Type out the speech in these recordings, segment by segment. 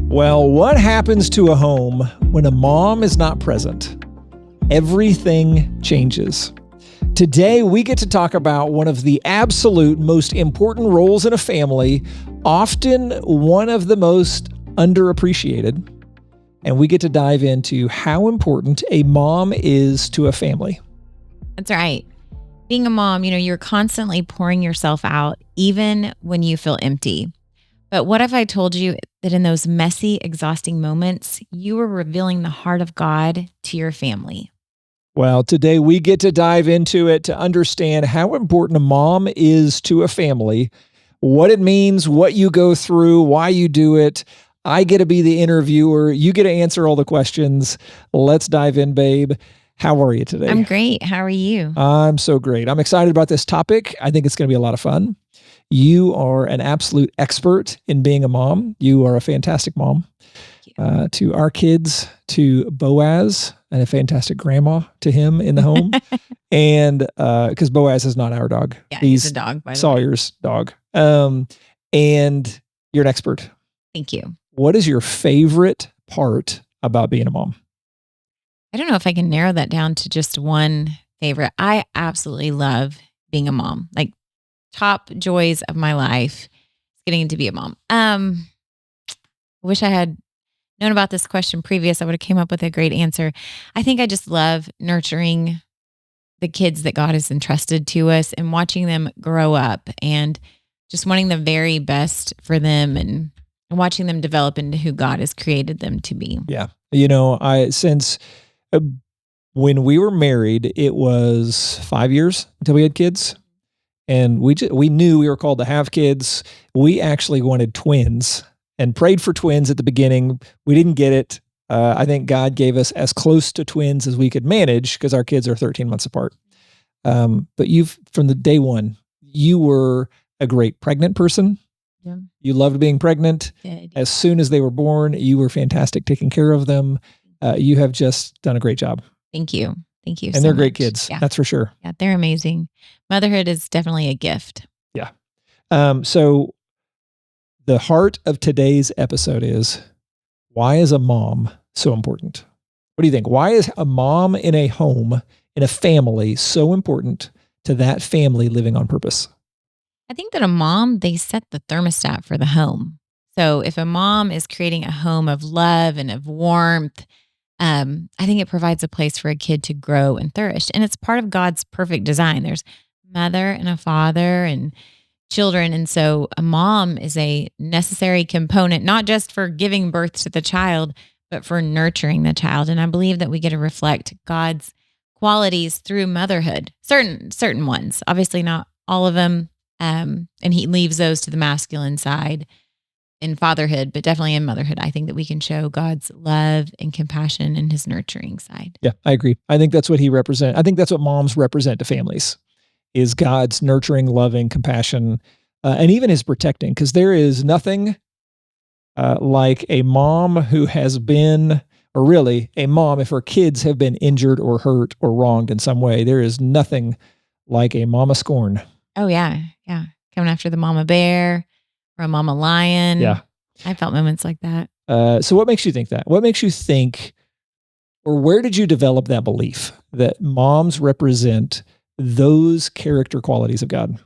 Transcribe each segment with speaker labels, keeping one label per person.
Speaker 1: Well, what happens to a home when a mom is not present? Everything changes. Today, we get to talk about one of the absolute most important roles in a family, often one of the most underappreciated. And we get to dive into how important a mom is to a family.
Speaker 2: That's right. Being a mom, you're constantly pouring yourself out, even when you feel empty. But what if I told you that in those messy, exhausting moments, you were revealing the heart of God to your family?
Speaker 1: Well, today we get to dive into it to understand how important a mom is to a family, what it means, what you go through, why you do it. I get to be the interviewer. You get to answer all the questions. Let's dive in, babe. How are you today?
Speaker 2: I'm great. How are you?
Speaker 1: I'm so great. I'm excited about this topic. I think it's going to be a lot of fun. You are an absolute expert in being a mom. You are a fantastic mom to our kids, to Boaz, and a fantastic grandma to him in the home. And because Boaz is not our dog.
Speaker 2: Yeah, he's a dog, by the way.
Speaker 1: Sawyer's dog. And you're an expert.
Speaker 2: Thank you.
Speaker 1: What is your favorite part about being a mom?
Speaker 2: I don't know if I can narrow that down to just one favorite. I absolutely love being a mom. Like, top joys of my life is getting to be a mom. I wish I had known about this question previous. I would have came up with a great answer. I think I just love nurturing the kids that God has entrusted to us and watching them grow up and just wanting the very best for them and watching them develop into who God has created them to be.
Speaker 1: Yeah. When we were married, it was 5 years until we had kids. And we knew we were called to have kids. We actually wanted twins and prayed for twins at the beginning. We didn't get it. I think God gave us as close to twins as we could manage because our kids are 13 months apart. But from the day one, you were a great pregnant person. Yeah. You loved being pregnant. As soon as they were born, you were fantastic taking care of them. You have just done a great job.
Speaker 2: Thank you. Thank you.
Speaker 1: And they're great kids. Yeah. That's for sure.
Speaker 2: Yeah, they're amazing. Motherhood is definitely a gift.
Speaker 1: Yeah. So the heart of today's episode is, why is a mom so important? What do you think? Why is a mom in a home, in a family, so important to that family living on purpose?
Speaker 2: I think that a mom, they set the thermostat for the home. So if a mom is creating a home of love and of warmth, I think it provides a place for a kid to grow and flourish. And it's part of God's perfect design. There's mother and a father and children. And so a mom is a necessary component, not just for giving birth to the child, but for nurturing the child. And I believe that we get to reflect God's qualities through motherhood, certain ones, obviously not all of them. And he leaves those to the masculine side in fatherhood, but definitely in motherhood. I think that we can show God's love and compassion and his nurturing side.
Speaker 1: Yeah, I agree. I think that's what he represents. I think that's what moms represent to families, is God's nurturing, loving, compassion, and even his protecting, because there is nothing like a mom who has been, or really a mom, if her kids have been injured or hurt or wronged in some way, there is nothing like a mama scorn.
Speaker 2: Oh, yeah. Yeah. Coming after the mama bear or a mama lion.
Speaker 1: Yeah.
Speaker 2: I felt moments like that.
Speaker 1: So what makes you think that? What makes you think, or where did you develop that belief that moms represent those character qualities of God?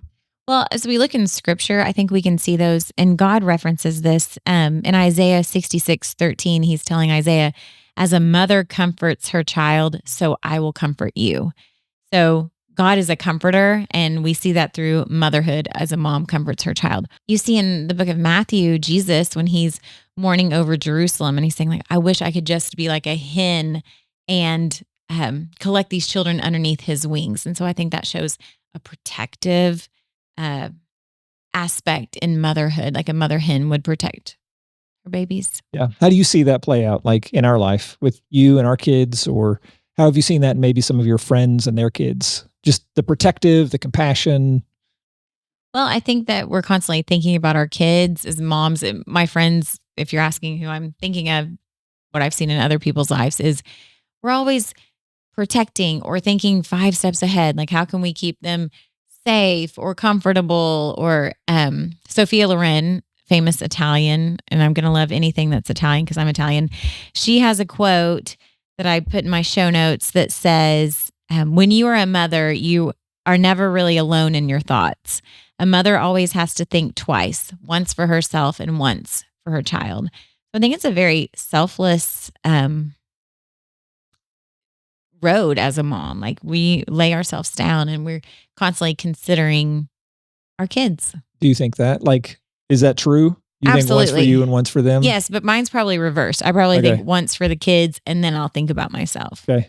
Speaker 2: Well, as we look in scripture, I think we can see those, and God references this in Isaiah 66:13. He's telling Isaiah, as a mother comforts her child, so I will comfort you. So God is a comforter, and we see that through motherhood as a mom comforts her child. You see in the book of Matthew, Jesus, when he's mourning over Jerusalem, and he's saying, like, I wish I could just be like a hen and collect these children underneath his wings. And so I think that shows a protective aspect in motherhood, like a mother hen would protect her babies.
Speaker 1: Yeah. How do you see that play out, like in our life with you and our kids, or how have you seen that in maybe some of your friends and their kids? Just the protective, the compassion.
Speaker 2: Well, I think that we're constantly thinking about our kids as moms. My friends, if you're asking who I'm thinking of, what I've seen in other people's lives is we're always protecting or thinking 5 steps ahead. Like, how can we keep them safe or comfortable? Or Sophia Loren famous Italian, and I'm going to love anything that's Italian because I'm Italian. She has a quote that I put in my show notes that says, when you are a mother, you are never really alone in your thoughts. A mother always has to think twice, once for herself and once for her child. So I think it's a very selfless road as a mom. Like we lay ourselves down and we're constantly considering our kids.
Speaker 1: Do you think that? Like, is that true? You think once for
Speaker 2: Absolutely.
Speaker 1: you and once for them?
Speaker 2: Yes, but mine's probably reversed. I probably
Speaker 1: Okay.
Speaker 2: think once for the kids and then I'll think about myself.
Speaker 1: Okay.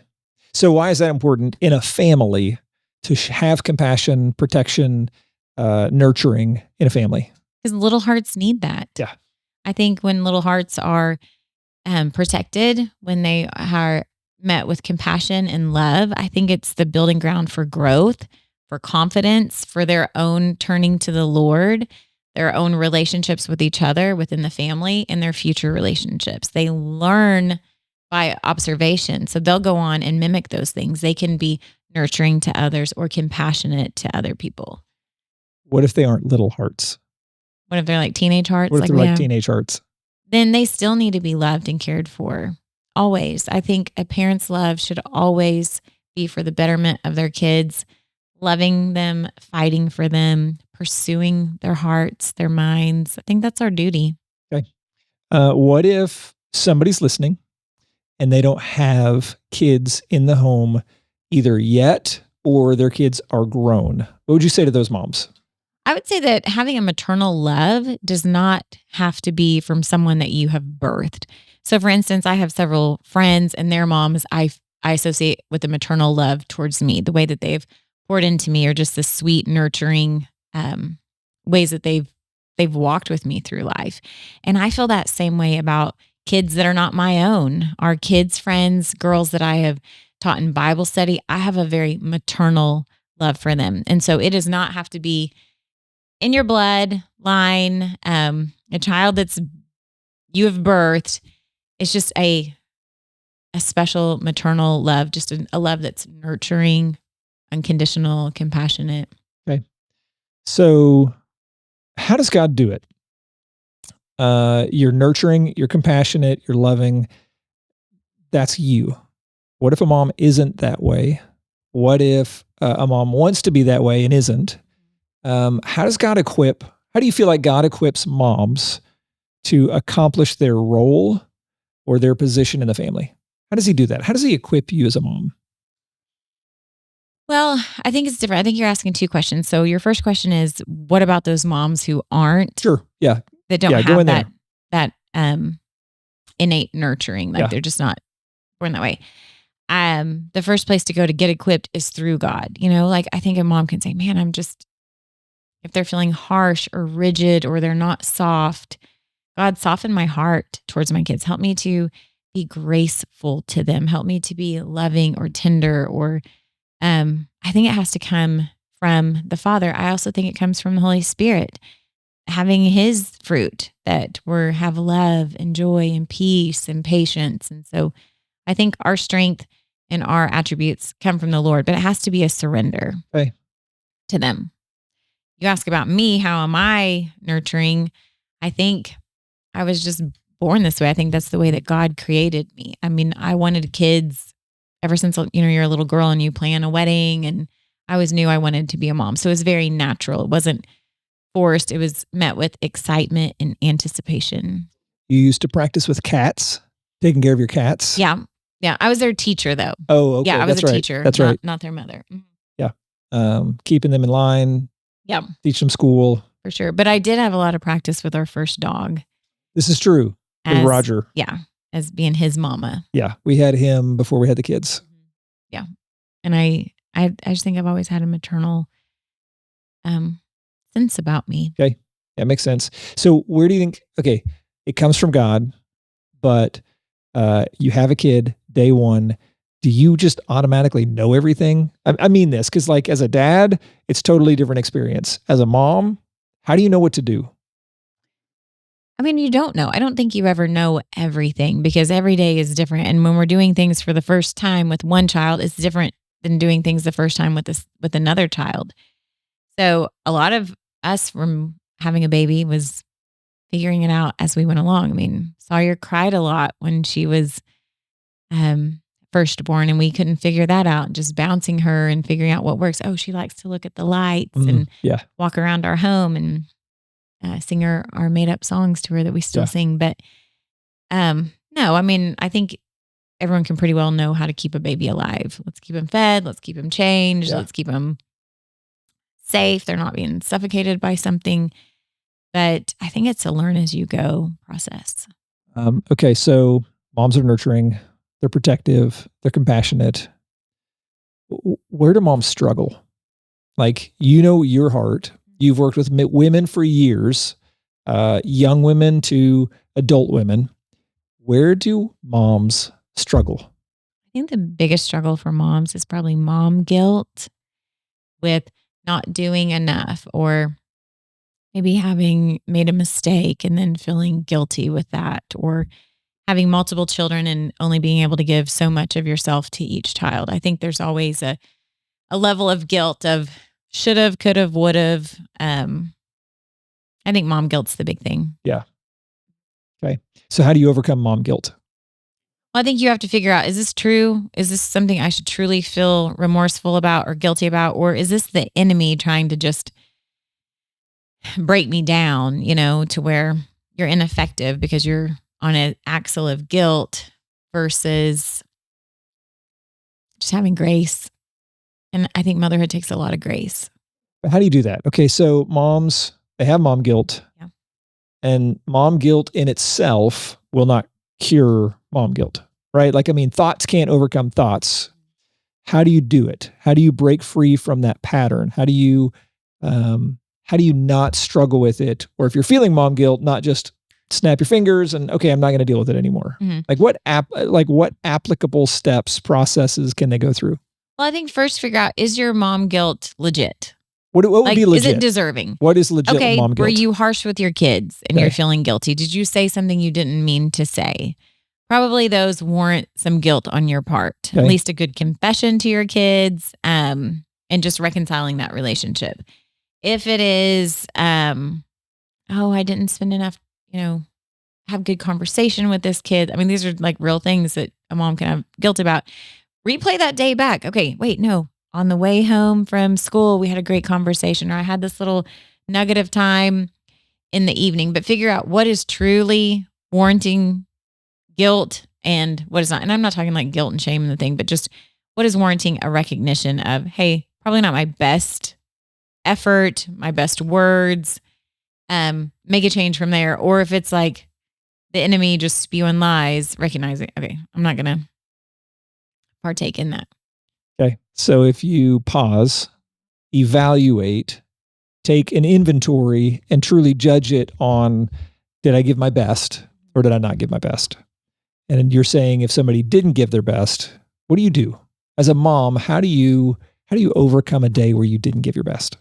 Speaker 1: So why is that important in a family to have compassion, protection, nurturing in a family?
Speaker 2: Because little hearts need that.
Speaker 1: Yeah.
Speaker 2: I think when little hearts are protected, when they are met with compassion and love, I think it's the building ground for growth, for confidence, for their own turning to the Lord, their own relationships with each other within the family, and their future relationships. They learn by observation. So they'll go on and mimic those things. They can be nurturing to others or compassionate to other people.
Speaker 1: What if they aren't little hearts?
Speaker 2: What if they're like teenage hearts?
Speaker 1: What if they're like teenage hearts?
Speaker 2: Then they still need to be loved and cared for. Always. I think a parent's love should always be for the betterment of their kids, loving them, fighting for them, pursuing their hearts, their minds. I think that's our duty.
Speaker 1: Okay. What if somebody's listening and they don't have kids in the home either yet or their kids are grown? What would you say to those moms?
Speaker 2: I would say that having a maternal love does not have to be from someone that you have birthed. So for instance, I have several friends and their moms I associate with a maternal love towards me, the way that they've poured into me are just the sweet, nurturing ways that they've walked with me through life. And I feel that same way about kids that are not my own, our kids' friends, girls that I have taught in Bible study. I have a very maternal love for them. And so it does not have to be in your blood line, a child that's you have birthed. It's just a special maternal love, just a love that's nurturing, unconditional, compassionate.
Speaker 1: Okay. So how does God do it? You're nurturing, you're compassionate, you're loving. That's you. What if a mom isn't that way? What if a mom wants to be that way and isn't? How do you feel like God equips moms to accomplish their role or their position in the family? How does he do that? How does he equip you as a mom?
Speaker 2: Well, I think it's different. I think you're asking two questions. So your first question is, what about those moms who aren't?
Speaker 1: Sure. Yeah.
Speaker 2: That don't
Speaker 1: Yeah, go in
Speaker 2: have that innate nurturing. Like
Speaker 1: Yeah.
Speaker 2: they're just not born that way. The first place to go to get equipped is through God. You know, like I think a mom can say, man, if they're feeling harsh or rigid or they're not soft, God, soften my heart towards my kids. Help me to be graceful to them. Help me to be loving or tender or I think it has to come from the Father. I also think it comes from the Holy Spirit, having his fruit that have love and joy and peace and patience. And so I think our strength and our attributes come from the Lord, but it has to be a surrender to them. You ask about me, how am I nurturing? I think I was just born this way. I think that's the way that God created me. I mean, I wanted kids ever since, you're a little girl and you plan a wedding, and I always knew I wanted to be a mom. So it was very natural. It wasn't forced. It was met with excitement and anticipation.
Speaker 1: You used to practice with cats, taking care of your cats?
Speaker 2: Yeah. Yeah. I was their teacher though.
Speaker 1: Oh, okay.
Speaker 2: Yeah, I was
Speaker 1: That's
Speaker 2: a
Speaker 1: right.
Speaker 2: teacher.
Speaker 1: That's right.
Speaker 2: Not their mother. Mhm.
Speaker 1: Yeah. Keeping them in line.
Speaker 2: Yeah.
Speaker 1: Teach them school.
Speaker 2: For sure. But I did have a lot of practice with our first dog.
Speaker 1: This is true. With Roger.
Speaker 2: Yeah. As being his mama.
Speaker 1: Yeah. We had him before we had the kids.
Speaker 2: Yeah. And I just think I've always had a maternal sense about me.
Speaker 1: Okay. That makes sense. So where do you think, okay, it comes from God, but you have a kid day one. Do you just automatically know everything? I mean this, because like as a dad, it's totally different experience. As a mom, how do you know what to do?
Speaker 2: I mean, you don't know. I don't think you ever know everything because every day is different. And when we're doing things for the first time with one child, it's different than doing things the first time with another child. So a lot of us from having a baby was figuring it out as we went along. I mean, Sawyer cried a lot when she was firstborn, and we couldn't figure that out. Just bouncing her and figuring out what works. Oh, she likes to look at the lights and
Speaker 1: Yeah.
Speaker 2: walk around our home and sing our made up songs to her that we still sing. But no, I mean, I think everyone can pretty well know how to keep a baby alive. Let's keep him fed. Let's keep him changed.
Speaker 1: Yeah.
Speaker 2: Let's keep him safe. They're not being suffocated by something. But I think it's a learn as you go process.
Speaker 1: Okay. So moms are nurturing, they're protective, they're compassionate. Where do moms struggle? Like, your heart. You've worked with women for years, young women to adult women. Where do moms struggle?
Speaker 2: I think the biggest struggle for moms is probably mom guilt with not doing enough, or maybe having made a mistake and then feeling guilty with that, or having multiple children and only being able to give so much of yourself to each child. I think there's always a level of guilt of should have, could have, would have. I think mom guilt's the big thing.
Speaker 1: Yeah. Okay. So how do you overcome mom guilt?
Speaker 2: Well, I think you have to figure out, is this true? Is this something I should truly feel remorseful about or guilty about? Or is this the enemy trying to just break me down, to where you're ineffective because you're on an axle of guilt versus just having grace. And I think motherhood takes a lot of grace.
Speaker 1: How do you do that? Okay. So moms, they have mom guilt.
Speaker 2: Yeah.
Speaker 1: And mom guilt in itself will not cure mom guilt, right? Like, I mean, thoughts can't overcome thoughts. How do you do it? How do you break free from that pattern? How do you not struggle with it? Or if you're feeling mom guilt, not just snap your fingers and, okay, I'm not going to deal with it anymore. Mm-hmm. Like what applicable steps, processes can they go through?
Speaker 2: Well, I think first figure out, is your mom guilt legit?
Speaker 1: What would be legit?
Speaker 2: Is it deserving?
Speaker 1: What is legit mom guilt?
Speaker 2: Were you harsh with your kids and you're feeling guilty? Did you say something you didn't mean to say? Probably those warrant some guilt on your part. Okay. At least a good confession to your kids, and just reconciling that relationship. If it is, I didn't spend enough, have good conversation with this kid. I mean, these are like real things that a mom can have guilt about. Replay that day back. Okay, wait, no. On the way home from school, we had a great conversation, or I had this little nugget of time in the evening, but figure out what is truly warranting guilt and what is not. And I'm not talking like guilt and shame and the thing, but just what is warranting a recognition of, hey, probably not my best effort, my best words, make a change from there. Or if it's like the enemy just spewing lies, recognizing, okay, I'm not going to partake in that.
Speaker 1: Okay. So if you pause, evaluate, take an inventory, and truly judge it on, did I give my best or did I not give my best? And you're saying if somebody didn't give their best, what do you do? As a mom, how do you overcome a day where you didn't give your best?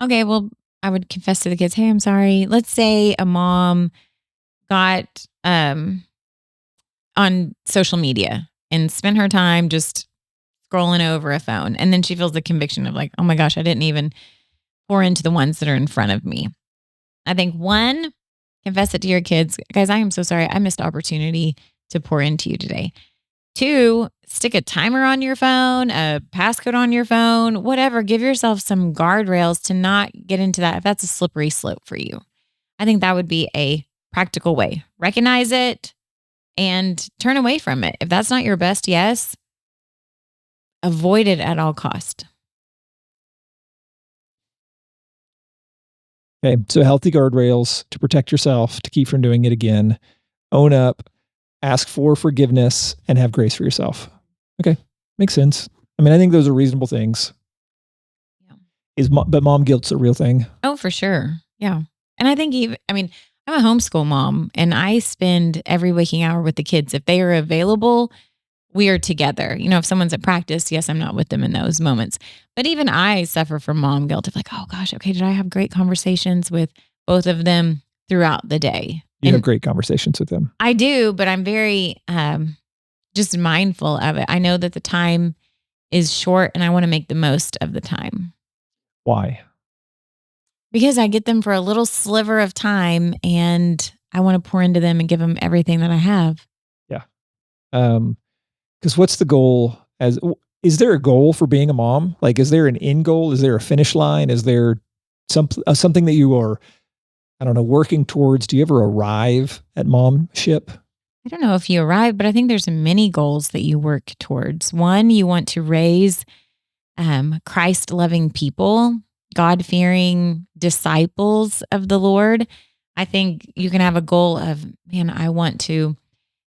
Speaker 2: Okay, well, I would confess to the kids, hey, I'm sorry. Let's say a mom got on social media and spent her time just scrolling over a phone. And then she feels the conviction of like, oh my gosh, I didn't even pour into the ones that are in front of me. I think one, confess it to your kids. Guys, I am so sorry. I missed opportunity to pour into you today. Two, stick a timer on your phone, a passcode on your phone, whatever. Give yourself some guardrails to not get into that if that's a slippery slope for you. I think that would be a practical way. Recognize it and turn away from it. If that's not your best yes, avoid it at all cost.
Speaker 1: Okay, so healthy guardrails to protect yourself, to keep from doing it again. Own up, ask for forgiveness, and have grace for yourself. Okay, makes sense. I mean, I think those are reasonable things. Yeah. But mom guilt's a real thing.
Speaker 2: Oh, for sure. Yeah. And I think I'm a homeschool mom, and I spend every waking hour with the kids. If they are available, we are together. If someone's at practice, yes, I'm not with them in those moments. But even I suffer from mom guilt of like, oh gosh, okay, did I have great conversations with both of them throughout the day?
Speaker 1: You have great conversations with them.
Speaker 2: I do, but I'm very just mindful of it. I know that the time is short and I want to make the most of the time.
Speaker 1: Why?
Speaker 2: Because I get them for a little sliver of time and I want to pour into them and give them everything that I have.
Speaker 1: Yeah. Because what's the goal? Is there a goal for being a mom? Like, is there an end goal? Is there a finish line? Is there something that you are, I don't know, working towards? Do you ever arrive at momship?
Speaker 2: I don't know if you arrive, but I think there's many goals that you work towards. One, you want to raise Christ-loving people, God-fearing disciples of the Lord. I think you can have a goal of, man, I want to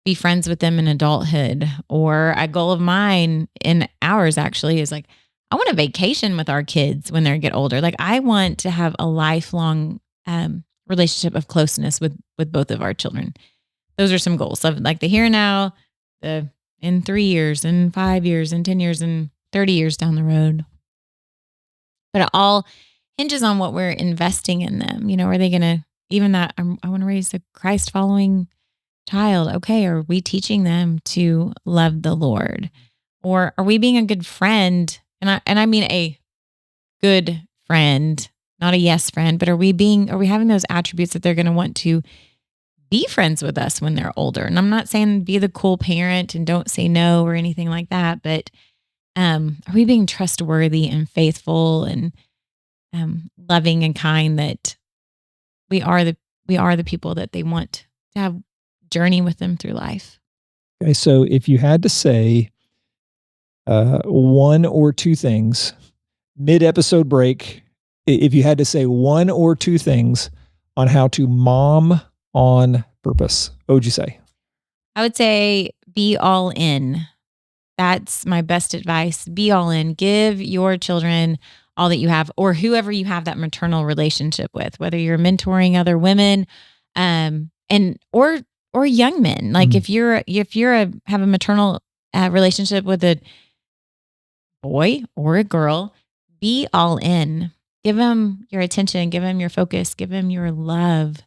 Speaker 2: be friends with them in adulthood. Or a goal of mine in ours actually is like, I want a vacation with our kids when they get older. Like I want to have a lifelong relationship of closeness with both of our children. Those are some goals of like the here and now, the in 3 years, in 5 years, in 10 years, and 30 years down the road. But it all hinges on what we're investing in them. You know, are they going to, even that, I want to raise a Christ following child. Okay. Are we teaching them to love the Lord? Or are we being a good friend? And I mean a good friend, not a yes friend, but are we having those attributes that they're going to want to be friends with us when they're older? And I'm not saying be the cool parent and don't say no or anything like that, but are we being trustworthy and faithful and loving and kind, that we are the people that they want to have journey with them through life?
Speaker 1: Okay, so if you had to say one or two things, mid-episode break, if you had to say one or two things on how to mom on purpose, what would you say?
Speaker 2: I would say be all in. That's my best advice. Be all in. Give your children all that you have, or whoever you have that maternal relationship with, whether you're mentoring other women, and or young men. Like if you're have a maternal relationship with a boy or a girl, be all in. Give them your attention. Give them your focus. Give them your love.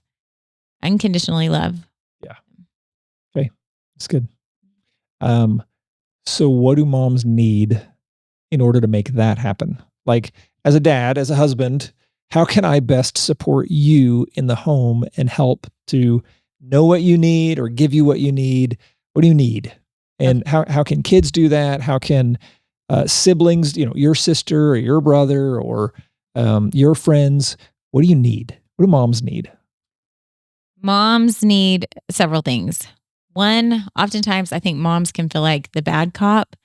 Speaker 2: Unconditionally love.
Speaker 1: Yeah. Okay. That's good. So what do moms need in order to make that happen? Like as a dad, as a husband, how can I best support you in the home and help to know what you need or give you what you need? What do you need? And how can kids do that? How can siblings, your sister or your brother or your friends, what do you need? What do moms need?
Speaker 2: Moms need several things. One, oftentimes I think moms can feel like the bad cop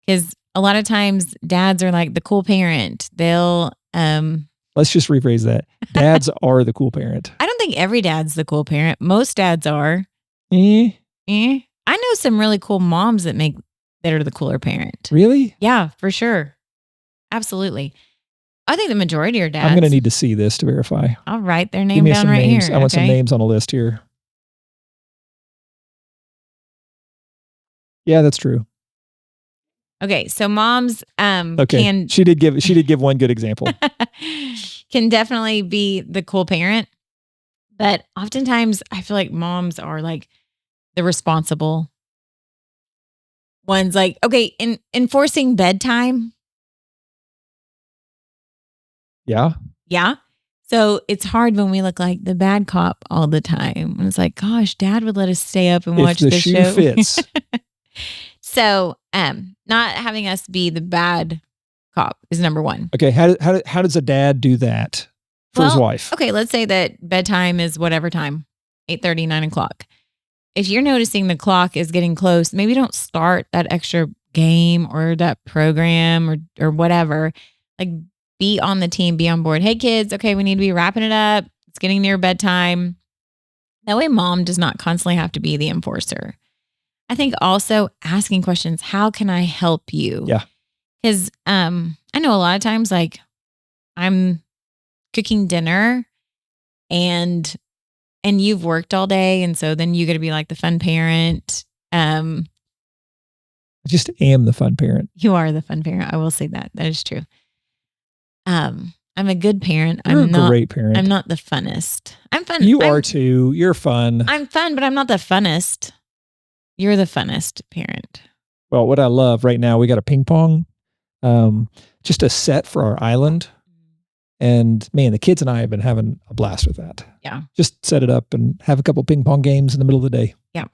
Speaker 2: because a lot of times dads are like the cool parent. They'll
Speaker 1: let's just rephrase that. Dads are the cool parent.
Speaker 2: I don't think every dad's the cool parent. Most dads are. I know some really cool moms that are the cooler parent.
Speaker 1: Really?
Speaker 2: Yeah, for sure. Absolutely. I think the majority are dads.
Speaker 1: I'm going to need to see this to verify.
Speaker 2: I'll write their name down right
Speaker 1: names.
Speaker 2: here.
Speaker 1: I want some names on a list here. Yeah, that's true.
Speaker 2: Okay, so moms
Speaker 1: can she did give one good example.
Speaker 2: Can definitely be the cool parent, but oftentimes I feel like moms are like the responsible ones. Like, okay, in enforcing bedtime.
Speaker 1: Yeah.
Speaker 2: Yeah. So it's hard when we look like the bad cop all the time. And it's like, gosh, Dad would let us stay up and watch this show.
Speaker 1: If the shoe fits.
Speaker 2: So, not having us be the bad cop is number one.
Speaker 1: Okay, how does a dad do that for his wife?
Speaker 2: Okay, let's say that bedtime is whatever time, 8:30, 9 o'clock. If you're noticing the clock is getting close, maybe don't start that extra game or that program or whatever. Like be on the team, be on board. Hey kids, okay, we need to be wrapping it up. It's getting near bedtime. That way mom does not constantly have to be the enforcer. I think also asking questions, how can I help you?
Speaker 1: Yeah.
Speaker 2: Because I know a lot of times like I'm cooking dinner and you've worked all day. And so then you got to be like the fun parent.
Speaker 1: I just am the fun parent.
Speaker 2: You are the fun parent. I will say that. That is true. I'm a good parent.
Speaker 1: You're a great parent.
Speaker 2: I'm not the funnest. I'm fun.
Speaker 1: You are too. You're fun.
Speaker 2: I'm fun, but I'm not the funnest. You're the funnest parent.
Speaker 1: Well, what I love right now, we got a ping pong, just a set for our island. And man, the kids and I have been having a blast with that.
Speaker 2: Yeah.
Speaker 1: Just set it up and have a couple ping pong games in the middle of the day.
Speaker 2: Yeah.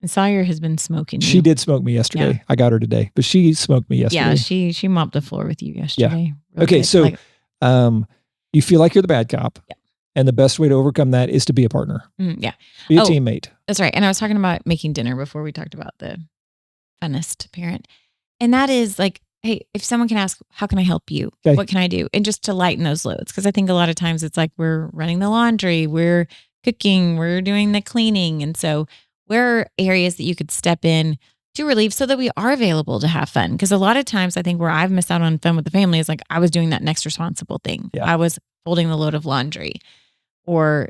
Speaker 2: And Sawyer has been smoking
Speaker 1: She
Speaker 2: you.
Speaker 1: did smoke me yesterday.
Speaker 2: Yeah.
Speaker 1: I got her today, but she smoked me yesterday.
Speaker 2: Yeah, she mopped the floor with you yesterday. Real
Speaker 1: Okay,
Speaker 2: good.
Speaker 1: so you feel like you're the bad cop.
Speaker 2: Yeah.
Speaker 1: And the best way to overcome that is to be a partner.
Speaker 2: Yeah.
Speaker 1: Be a teammate.
Speaker 2: That's right. And I was talking about making dinner before we talked about the funnest parent. And that is like, hey, if someone can ask, how can I help you?
Speaker 1: Okay.
Speaker 2: What can I do? And just to lighten those loads. Because I think a lot of times it's like we're running the laundry, we're cooking, we're doing the cleaning. And so where are areas that you could step in to relieve so that we are available to have fun? Because a lot of times I think where I've missed out on fun with the family is like I was doing that next responsible thing.
Speaker 1: Yeah.
Speaker 2: I was folding the load of laundry. Or,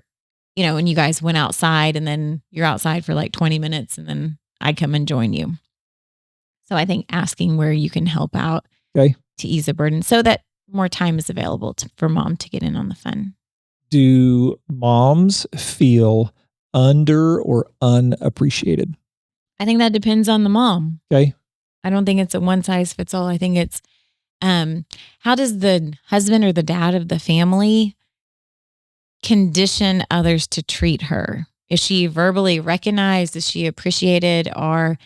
Speaker 2: when you guys went outside and then you're outside for like 20 minutes and then I come and join you. So I think asking where you can help out to ease the burden so that more time is available for mom to get in on the fun.
Speaker 1: Do moms feel under or unappreciated?
Speaker 2: I think that depends on the mom.
Speaker 1: Okay.
Speaker 2: I don't think it's a one size fits all. I think it's how does the husband or the dad of the family condition others to treat her? Is she verbally recognized? Is she appreciated? Are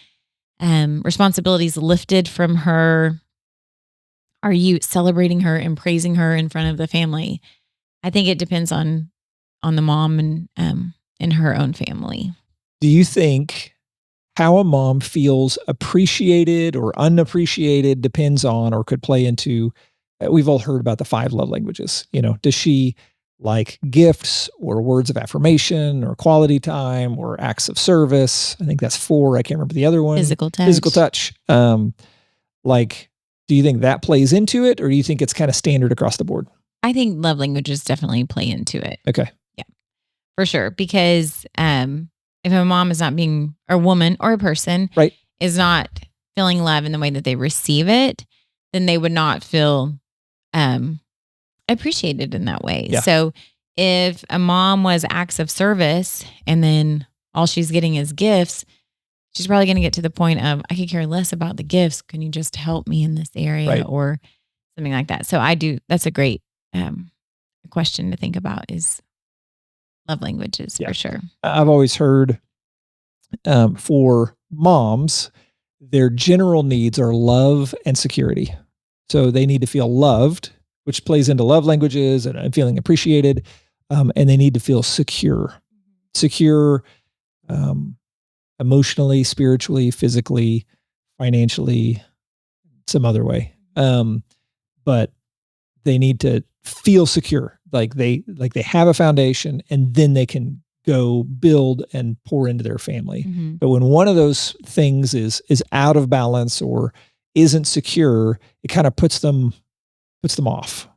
Speaker 2: responsibilities lifted from her? Are you celebrating her and praising her in front of the family? I think it depends on the mom and in her own family.
Speaker 1: Do you think how a mom feels appreciated or unappreciated depends on or could play into, we've all heard about the 5 love languages. Does she like gifts or words of affirmation or quality time or acts of service? I think that's 4. I can't remember the other one.
Speaker 2: Physical touch.
Speaker 1: Do you think that plays into it, or do you think it's kind of standard across the board?
Speaker 2: I think love languages definitely play into it.
Speaker 1: Okay.
Speaker 2: Yeah, for sure. Because if a mom is not being, or a woman or a person is not feeling love in the way that they receive it, then they would not feel appreciated in that way.
Speaker 1: Yeah.
Speaker 2: So if a mom was acts of service and then all she's getting is gifts, she's probably going to get to the point of, I could care less about the gifts. Can you just help me in this area or something like that? So that's a great question to think about is love languages for sure.
Speaker 1: I've always heard for moms, their general needs are love and security. So they need to feel loved, which plays into love languages and feeling appreciated. And they need to feel secure, emotionally, spiritually, physically, financially, some other way. But they need to feel secure, like they have a foundation, and then they can go build and pour into their family.
Speaker 2: Mm-hmm.
Speaker 1: But when one of those things is out of balance or isn't secure, it kind of puts them off.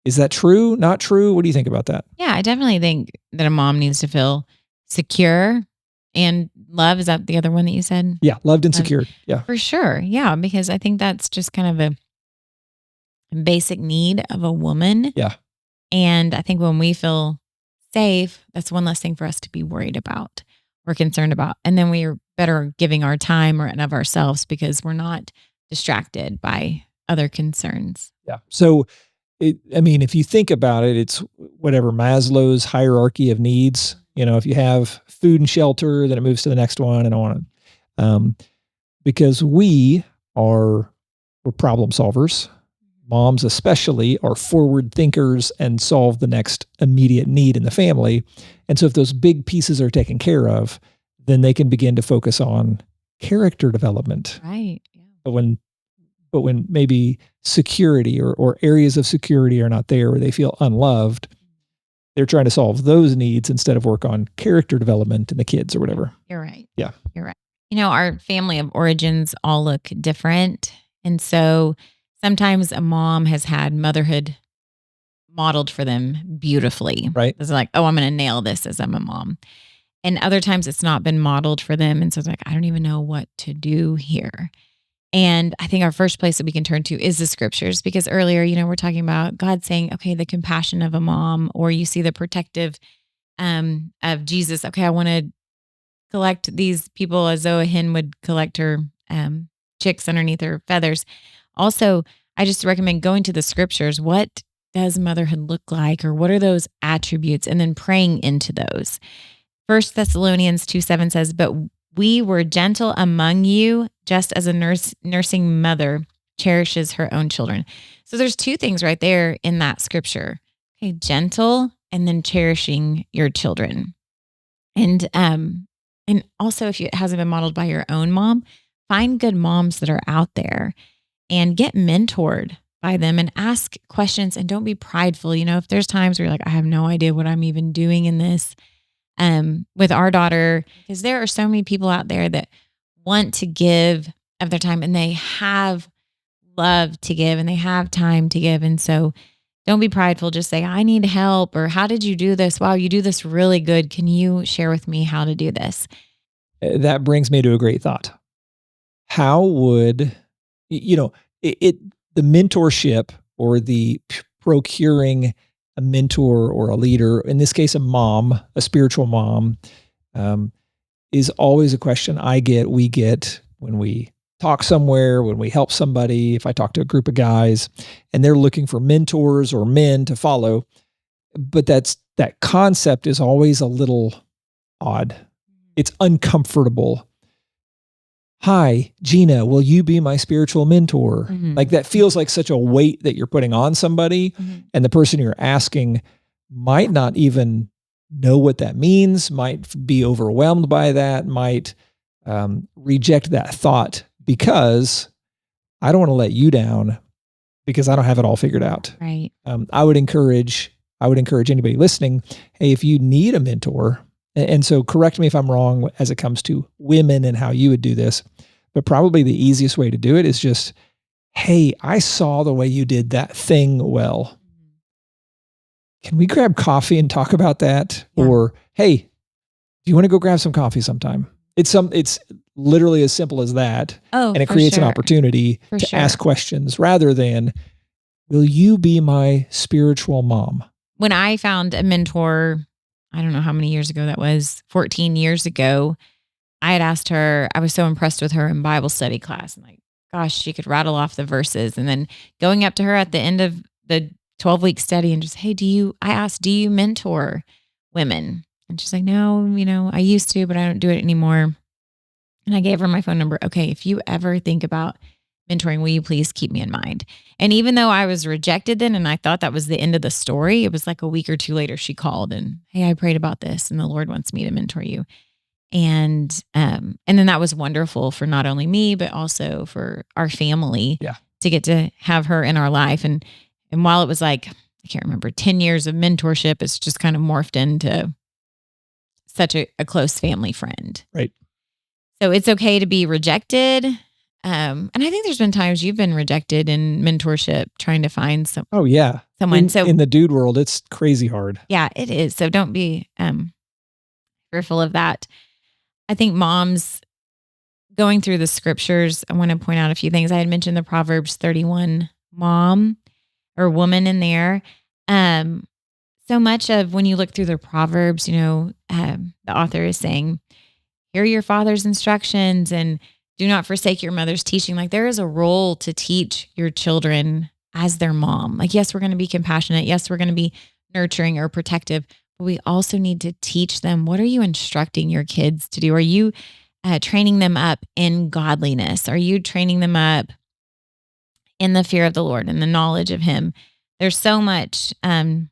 Speaker 1: Is that true? Not true? What do you think about that?
Speaker 2: Yeah, I definitely think that a mom needs to feel secure and love. Is that the other one that you said?
Speaker 1: Yeah, loved and secured. Yeah.
Speaker 2: For sure. Yeah, because I think that's just kind of a basic need of a woman.
Speaker 1: Yeah.
Speaker 2: And I think when we feel safe, that's one less thing for us to be worried about or concerned about. And then we are better giving our time or of ourselves because we're not distracted by other concerns.
Speaker 1: Yeah. So, if you think about it, it's whatever Maslow's hierarchy of needs. If you have food and shelter, then it moves to the next one and on. Because we're problem solvers. Moms especially are forward thinkers and solve the next immediate need in the family. And so if those big pieces are taken care of, then they can begin to focus on character development.
Speaker 2: Right. Yeah.
Speaker 1: But when maybe security or areas of security are not there, or they feel unloved, they're trying to solve those needs instead of work on character development in the kids or whatever.
Speaker 2: You're right.
Speaker 1: Yeah.
Speaker 2: You're right. Our family of origins all look different. And so sometimes a mom has had motherhood modeled for them beautifully.
Speaker 1: Right.
Speaker 2: It's like, oh, I'm going to nail this as I'm a mom. And other times it's not been modeled for them. And so it's like, I don't even know what to do here. And I think our first place that we can turn to is the scriptures, because earlier, we're talking about God saying, okay, the compassion of a mom, or you see the protective of Jesus. Okay, I want to collect these people as though a hen would collect her chicks underneath her feathers. Also, I just recommend going to the scriptures. What does motherhood look like, or what are those attributes? And then praying into those. 1 Thessalonians 2:7 says, but we were gentle among you, just as a nursing mother cherishes her own children. So there's two things right there in that scripture. Okay, gentle and then cherishing your children. And also, if it hasn't been modeled by your own mom, find good moms that are out there and get mentored by them and ask questions, and don't be prideful. If there's times where you're like, I have no idea what I'm even doing in this, with our daughter, because there are so many people out there that want to give of their time, and they have love to give, and they have time to give. And so don't be prideful. Just say, I need help, or how did you do this? Wow, you do this really good. Can you share with me how to do this?
Speaker 1: That brings me to a great thought. How would, the mentorship, or the procuring a mentor or a leader, in this case, a mom, a spiritual mom, is always a question we get when we talk somewhere, when we help somebody. If I talk to a group of guys and they're looking for mentors or men to follow, but that concept is always a little odd. It's uncomfortable. Hi, Gina, will you be my spiritual mentor?
Speaker 2: Mm-hmm.
Speaker 1: Like, that feels like such a weight that you're putting on somebody, and the person you're asking might not even know what that means, might be overwhelmed by that, might reject that thought because I don't want to let you down because I don't have it all figured out.
Speaker 2: Right.
Speaker 1: I would encourage anybody listening, hey, if you need a mentor, and so correct me if I'm wrong as it comes to women and how you would do this, but probably the easiest way to do it is just, hey, I saw the way you did that thing well. Can we grab coffee and talk about that? Yeah. Or, hey, do you want to go grab some coffee sometime? It's literally as simple as that.
Speaker 2: Oh,
Speaker 1: and it creates an opportunity to ask questions rather than, will you be my spiritual mom?
Speaker 2: When I found a mentor, I don't know how many years ago that was, 14 years ago, I had asked her, I was so impressed with her in Bible study class. And like, gosh, she could rattle off the verses. And then going up to her at the end of the 12-week study and just, hey, I asked, do you mentor women? And she's like, no, I used to, but I don't do it anymore. And I gave her my phone number. Okay, if you ever think about mentoring, will you please keep me in mind? And even though I was rejected then, and I thought that was the end of the story, it was like a week or two later, she called and, hey, I prayed about this and the Lord wants me to mentor you. And then that was wonderful for not only me, but also for our family to get to have her in our life. And while it was like, I can't remember, 10 years of mentorship, it's just kind of morphed into such a close family friend.
Speaker 1: Right.
Speaker 2: So it's okay to be rejected. And I think there's been times you've been rejected in mentorship, trying to find someone.
Speaker 1: In the dude world, it's crazy hard.
Speaker 2: Yeah, it is. So don't be fearful of that. I think moms going through the scriptures, I want to point out a few things. I had mentioned the Proverbs 31 mom or woman in there. So much of when you look through the Proverbs, the author is saying, hear your father's instructions and do not forsake your mother's teaching. Like, there is a role to teach your children as their mom. Like, yes, we're going to be compassionate. Yes, we're going to be nurturing or protective, but we also need to teach them, what are you instructing your kids to do? Are you training them up in godliness? Are you training them up in the fear of the Lord and the knowledge of him? There's so much to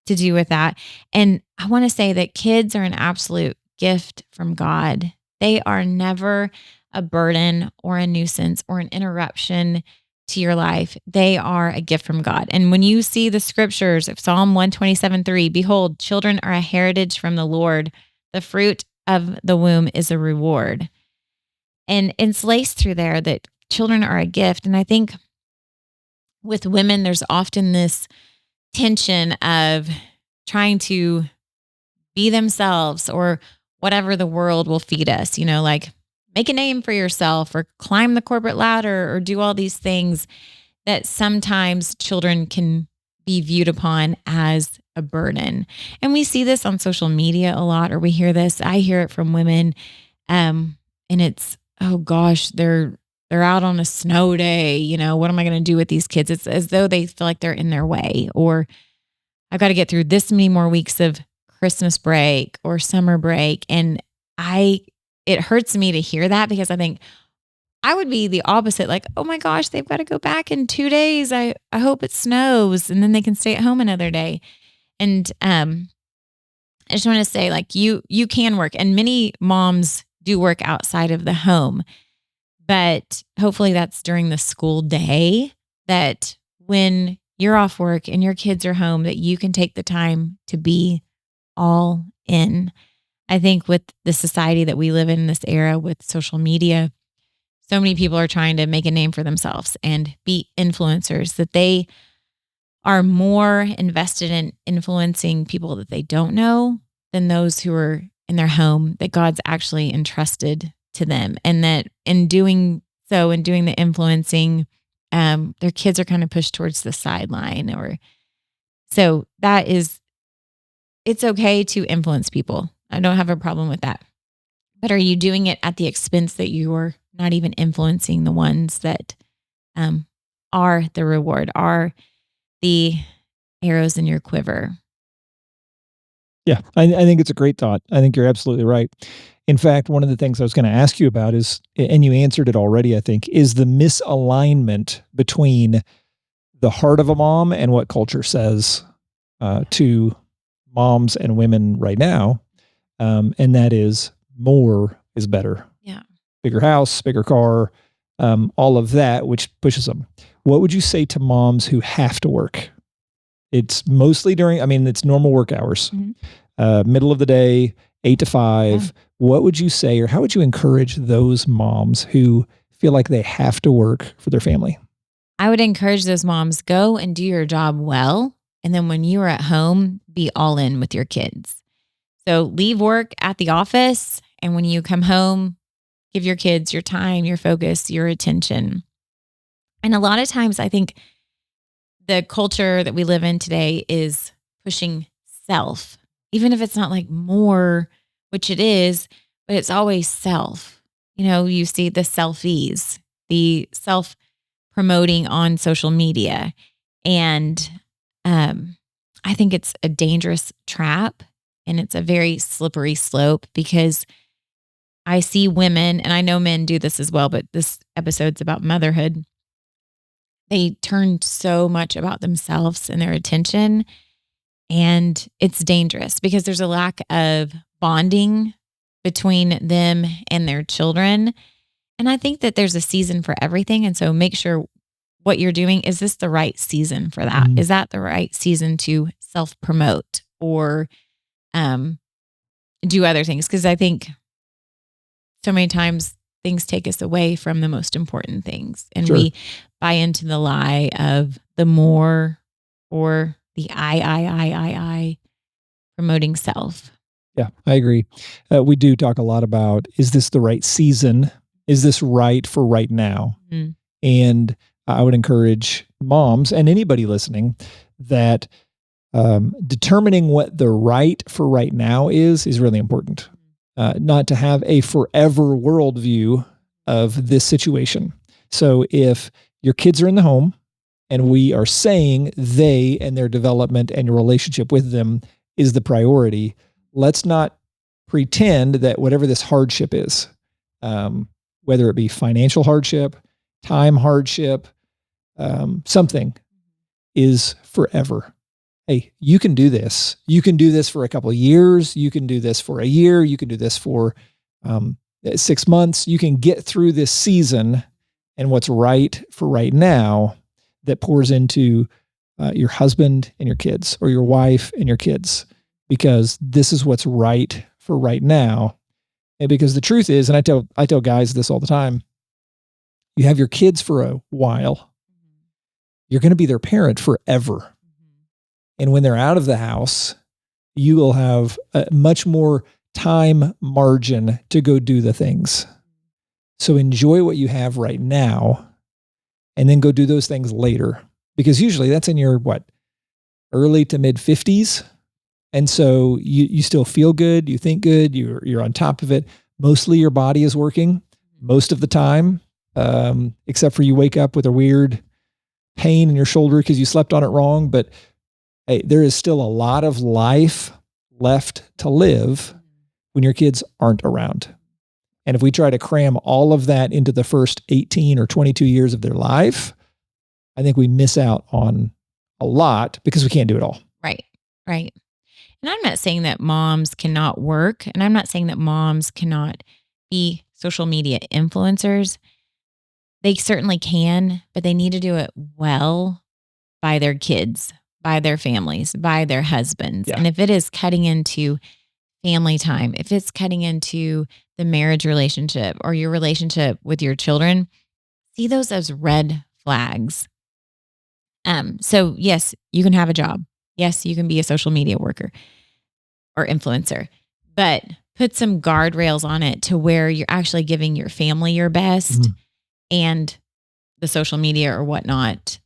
Speaker 2: do with that. And I want to say that kids are an absolute gift from God. They are never a burden or a nuisance or an interruption to your life. They are a gift from God. And when you see the scriptures of Psalm 127:3, behold, children are a heritage from the Lord. The fruit of the womb is a reward. And it's laced through there that children are a gift. And I think with women, there's often this tension of trying to be themselves or whatever the world will feed us, like make a name for yourself or climb the corporate ladder or do all these things that sometimes children can be viewed upon as a burden. And we see this on social media a lot, or we hear this. I hear it from women. And it's, oh gosh, they're they're out on a snow day. What am I going to do with these kids? It's as though they feel like they're in their way, or I've got to get through this many more weeks of Christmas break or summer break. And it hurts me to hear that, because I think I would be the opposite. Like, oh my gosh, they've got to go back in 2 days. I hope it snows and then they can stay at home another day. And I just want to say, like, you can work, and many moms do work outside of the home, but hopefully that's during the school day, that when you're off work and your kids are home, that you can take the time to be all in. I think with the society that we live in this era with social media, so many people are trying to make a name for themselves and be influencers, that they are more invested in influencing people that they don't know than those who are in their home that God's actually entrusted to them. And that in doing so and doing the influencing, their kids are kind of pushed towards the sideline. So it's okay to influence people. I don't have a problem with that. But are you doing it at the expense that you're not even influencing the ones that are the reward, are the arrows in your quiver?
Speaker 1: Yeah, I think it's a great thought. I think you're absolutely right. In fact, one of the things I was going to ask you about is, and you answered it already, I think, is the misalignment between the heart of a mom and what culture says to moms and women right now. And that is, more is better.
Speaker 2: Yeah.
Speaker 1: Bigger house, bigger car, all of that, which pushes them. What would you say to moms who have to work? It's mostly it's normal work hours, middle of the day, 8 to 5. Yeah. What would you say, or how would you encourage those moms who feel like they have to work for their family?
Speaker 2: I would encourage those moms, go and do your job well. And then when you are at home, be all in with your kids. So leave work at the office. And when you come home, give your kids your time, your focus, your attention. And a lot of times I think the culture that we live in today is pushing self, even if it's not like more, which it is, but it's always self. You see the selfies, the self promoting on social media. And I think it's a dangerous trap, and it's a very slippery slope, because I see women, and I know men do this as well, but this episode's about motherhood. They turn so much about themselves and their attention, and it's dangerous because there's a lack of bonding between them and their children. And I think that there's a season for everything. And so make sure what you're doing, is this the right season for that? Is that the right season to self-promote or do other things? Because I think so many times things take us away from the most important things. And we buy into the lie of the more, or the I, promoting self.
Speaker 1: Yeah, I agree. We do talk a lot about, is this the right season? Is this right for right now? Mm-hmm. And I would encourage moms and anybody listening that determining what the right for right now is really important. Not to have a forever worldview of this situation. So if your kids are in the home and we are saying they and their development and your relationship with them is the priority, let's not pretend that whatever this hardship is, whether it be financial hardship, time hardship, something, is forever. Hey, you can do this. You can do this for a couple of years. You can do this for a year. You can do this for 6 months. You can get through this season, and what's right for right now that pours into your husband and your kids, or your wife and your kids, because this is what's right for right now. And because the truth is, and I tell guys this all the time, you have your kids for a while. You're going to be their parent forever. And when they're out of the house, you will have a much more time margin to go do the things. So enjoy what you have right now, and then go do those things later. Because usually that's in your, early to mid 50s. And so you still feel good, you think good, you're on top of it. Mostly your body is working most of the time. except for you wake up with a weird pain in your shoulder because you slept on it wrong. But hey, there is still a lot of life left to live when your kids aren't around. And if we try to cram all of that into the first 18 or 22 years of their life, I think we miss out on a lot because we can't do it all.
Speaker 2: Right. Right. And I'm not saying that moms cannot work, and I'm not saying that moms cannot be social media influencers. They certainly can, but they need to do it well by their kids, by their families, by their husbands.
Speaker 1: Yeah.
Speaker 2: And if it is cutting into family time, if it's cutting into the marriage relationship or your relationship with your children, see those as red flags. So yes, you can have a job. Yes, you can be a social media worker or influencer, but put some guardrails on it to where you're actually giving your family your best and the social media or whatnot,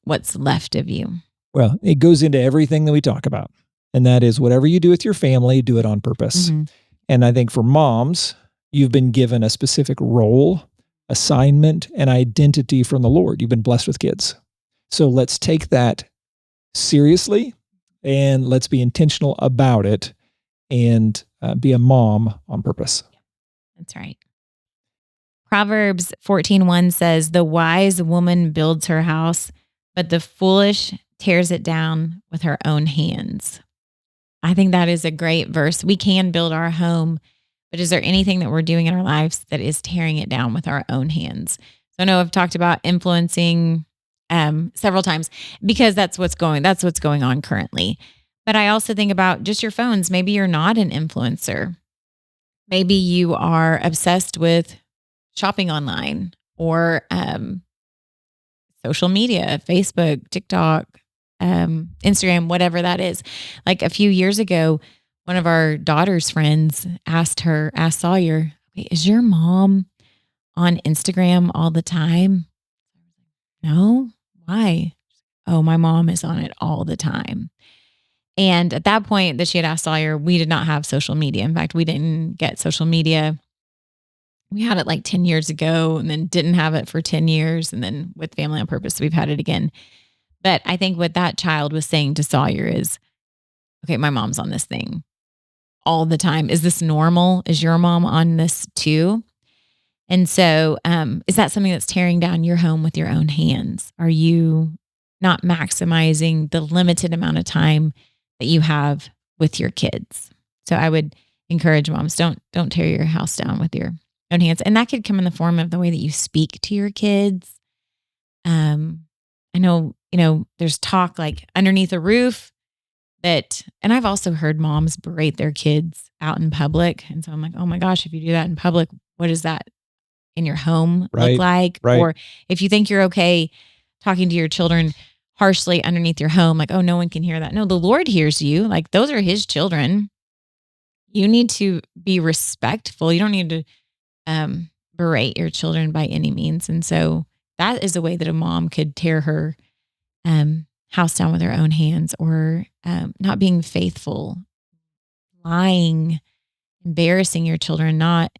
Speaker 2: what's left of you.
Speaker 1: Well, it goes into everything that we talk about. And that is whatever you do with your family, do it on purpose. And I think for moms, you've been given a specific role, assignment, and identity from the Lord. You've been blessed with kids. So let's take that seriously and let's be intentional about it and be a mom on purpose.
Speaker 2: That's right. Proverbs 14:1 says, "The wise woman builds her house, but the foolish tears it down with her own hands." I think that is a great verse. We can build our home, but is there anything that we're doing in our lives that is tearing it down with our own hands? So I know I've talked about influencing several times because that's what's going on currently. But I also think about just your phones. Maybe you're not an influencer. Maybe you are obsessed with shopping online or social media, Facebook, TikTok, Instagram, whatever that is. Like a few years ago, one of our daughter's friends asked Sawyer, "Is your mom on Instagram all the time?" "No. Why?" "Oh, my mom is on it all the time." And at that point that she had asked Sawyer, we did not have social media. In fact, we didn't get social media. We had it like 10 years ago and then didn't have it for 10 years. And then with Family on Purpose, we've had it again. But I think what that child was saying to Sawyer is, okay, my mom's on this thing all the time. Is this normal? Is your mom on this too? And so is that something that's tearing down your home with your own hands? Are you not maximizing the limited amount of time that you have with your kids? So I would encourage moms, don't tear your house down with your own hands. And that could come in the form of the way that you speak to your kids. I know, there's talk like underneath a roof and I've also heard moms berate their kids out in public. And so I'm like, oh my gosh, if you do that in public, what does that in your home look like?
Speaker 1: Right.
Speaker 2: Or if you think you're okay talking to your children harshly underneath your home, like, oh, no one can hear that. No, the Lord hears you. Like those are his children. You need to be respectful. You don't need to berate your children by any means. And so that is a way that a mom could tear her house down with her own hands, or not being faithful, lying, embarrassing your children, not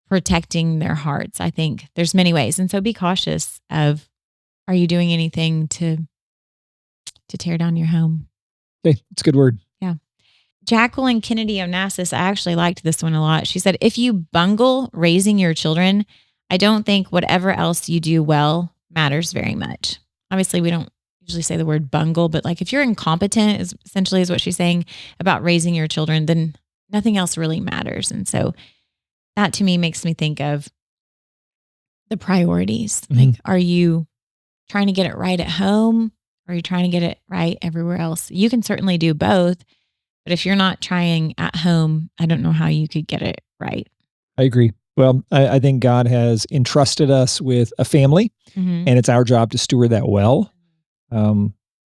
Speaker 2: protecting their hearts. I think there's many ways. And so be cautious of, are you doing anything to tear down your home?
Speaker 1: Okay, it's a good word.
Speaker 2: Yeah. Jacqueline Kennedy Onassis, I actually liked this one a lot. She said, if you bungle raising your children, I don't think whatever else you do well matters very much. Obviously, we don't usually say the word bungle, but like if you're incompetent, is essentially what she's saying about raising your children, then nothing else really matters. And so that to me makes me think of the priorities. Like, are you trying to get it right at home? Or are you trying to get it right everywhere else? You can certainly do both, but if you're not trying at home, I don't know how you could get it right.
Speaker 1: I agree. Well, I think God has entrusted us with a family, and it's our job to steward that well.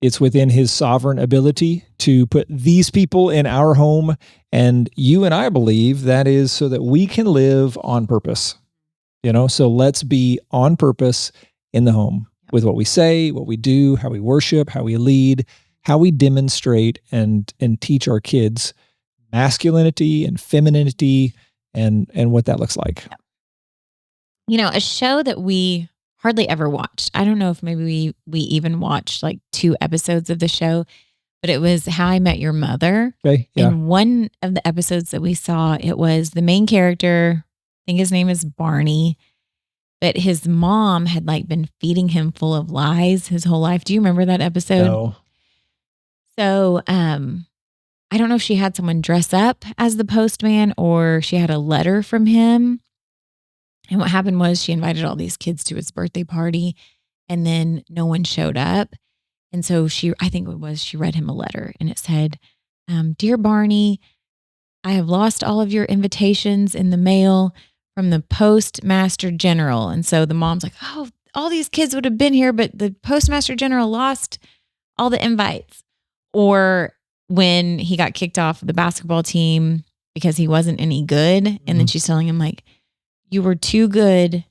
Speaker 1: It's within his sovereign ability to put these people in our home. And you and I believe that is so that we can live on purpose. So let's be on purpose in the home with what we say, what we do, how we worship, how we lead, how we demonstrate and teach our kids masculinity and femininity and what that looks like.
Speaker 2: A show that we hardly ever watched. I don't know if maybe we even watched like 2 episodes of the show, but it was How I Met Your Mother.
Speaker 1: Okay. Yeah.
Speaker 2: And one of the episodes that we saw, it was the main character, I think his name is Barney, but his mom had like been feeding him full of lies his whole life. Do you remember that episode?
Speaker 1: No.
Speaker 2: So, I don't know if she had someone dress up as the postman or she had a letter from him. And what happened was she invited all these kids to his birthday party and then no one showed up. And so I think it was, she read him a letter and it said, Dear Barney, I have lost all of your invitations in the mail from the Postmaster General. And so the mom's like, oh, all these kids would have been here, but the Postmaster General lost all the invites. Or when he got kicked off the basketball team because he wasn't any good. And then she's telling him like, you were too good.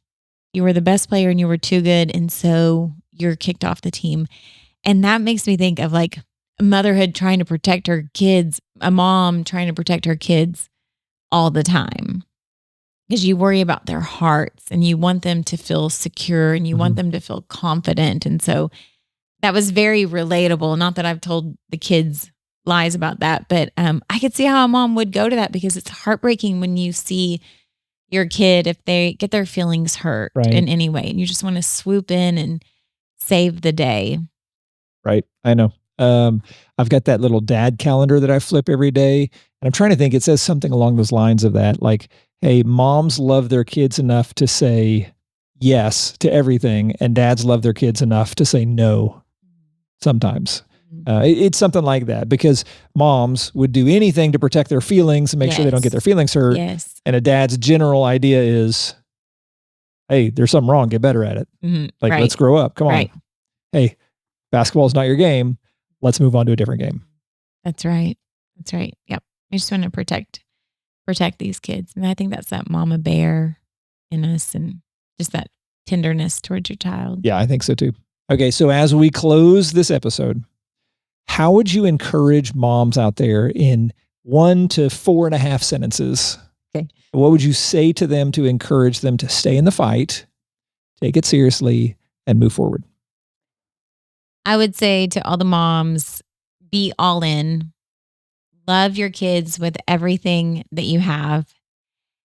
Speaker 2: You were the best player and you were too good. And so you're kicked off the team. And that makes me think of like motherhood trying to protect her kids, a mom trying to protect her kids all the time. Because you worry about their hearts and you want them to feel secure and you want them to feel confident. And so that was very relatable. Not that I've told the kids lies about that, but I could see how a mom would go to that because it's heartbreaking when you see your kid, if they get their feelings hurt in any way, and you just want to swoop in and save the day.
Speaker 1: Right. I know. I've got that little dad calendar that I flip every day. And I'm trying to think, it says something along those lines of that. Like, hey, moms love their kids enough to say yes to everything. And dads love their kids enough to say no sometimes. It's something like that because moms would do anything to protect their feelings and make sure they don't get their feelings hurt.
Speaker 2: Yes.
Speaker 1: And a dad's general idea is, hey, there's something wrong. Get better at it. Like, let's grow up. Come on. Hey, basketball's not your game. Let's move on to a different game.
Speaker 2: That's right. That's right. Yep. I just want to protect these kids. And I think that's that mama bear in us and just that tenderness towards your child.
Speaker 1: Yeah, I think so too. Okay. So as we close this episode, how would you encourage moms out there in 1 to 4.5 sentences?
Speaker 2: Okay.
Speaker 1: What would you say to them to encourage them to stay in the fight, take it seriously, and move forward?
Speaker 2: I would say to all the moms, be all in, love your kids with everything that you have,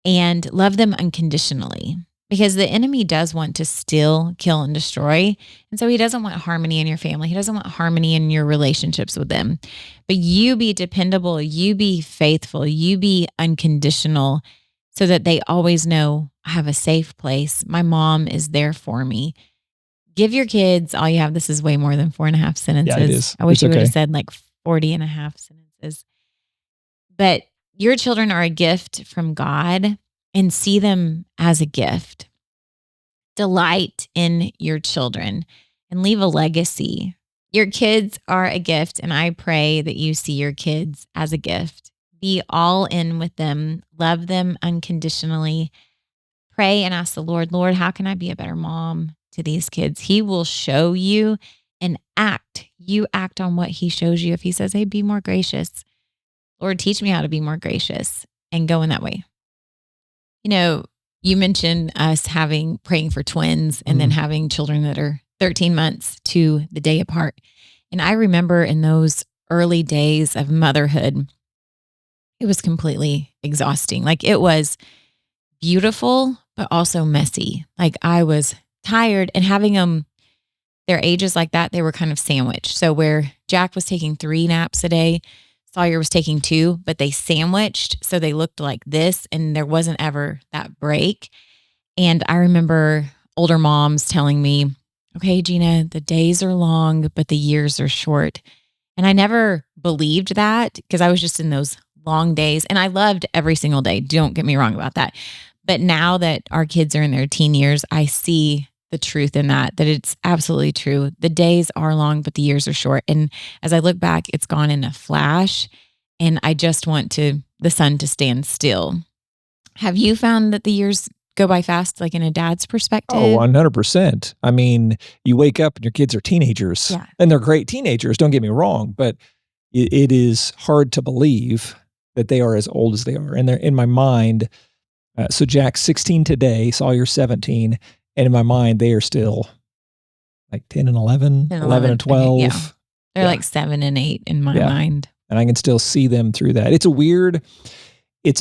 Speaker 2: and love them unconditionally. Because the enemy does want to steal, kill, and destroy. And so he doesn't want harmony in your family. He doesn't want harmony in your relationships with them. But you be dependable, you be faithful, you be unconditional so that they always know I have a safe place. My mom is there for me. Give your kids all you have. This is way more than 4.5 sentences.
Speaker 1: Yeah, it is.
Speaker 2: I wish you would have said like 40.5 sentences. But your children are a gift from God. And see them as a gift. Delight in your children and leave a legacy. Your kids are a gift, and I pray that you see your kids as a gift. Be all in with them. Love them unconditionally. Pray and ask the Lord, Lord, how can I be a better mom to these kids? He will show you and act. You act on what he shows you. If he says, hey, be more gracious, Lord, teach me how to be more gracious and go in that way. You mentioned us praying for twins and then having children that are 13 months to the day apart. And I remember in those early days of motherhood, it was completely exhausting. Like it was beautiful, but also messy. Like I was tired and having them, their ages like that, they were kind of sandwiched. So where Jack was taking 3 naps a day, Sawyer was taking 2, but they sandwiched. So they looked like this and there wasn't ever that break. And I remember older moms telling me, okay, Gina, the days are long, but the years are short. And I never believed that because I was just in those long days and I loved every single day. Don't get me wrong about that. But now that our kids are in their teen years, I see the truth in that it's absolutely true. The days are long, but the years are short. And as I look back, it's gone in a flash and I just want the sun to stand still. Have you found that the years go by fast, like in a dad's perspective?
Speaker 1: Oh, 100%. I mean, you wake up and your kids are teenagers and they're great teenagers. Don't get me wrong, but it is hard to believe that they are as old as they are. And they're in my mind, So Jack's 16 today, Sawyer's 17. And in my mind, they are still like 10 and 11, 11 and 12.
Speaker 2: Okay, yeah. They're like 7 and 8 in my mind.
Speaker 1: And I can still see them through that. It's a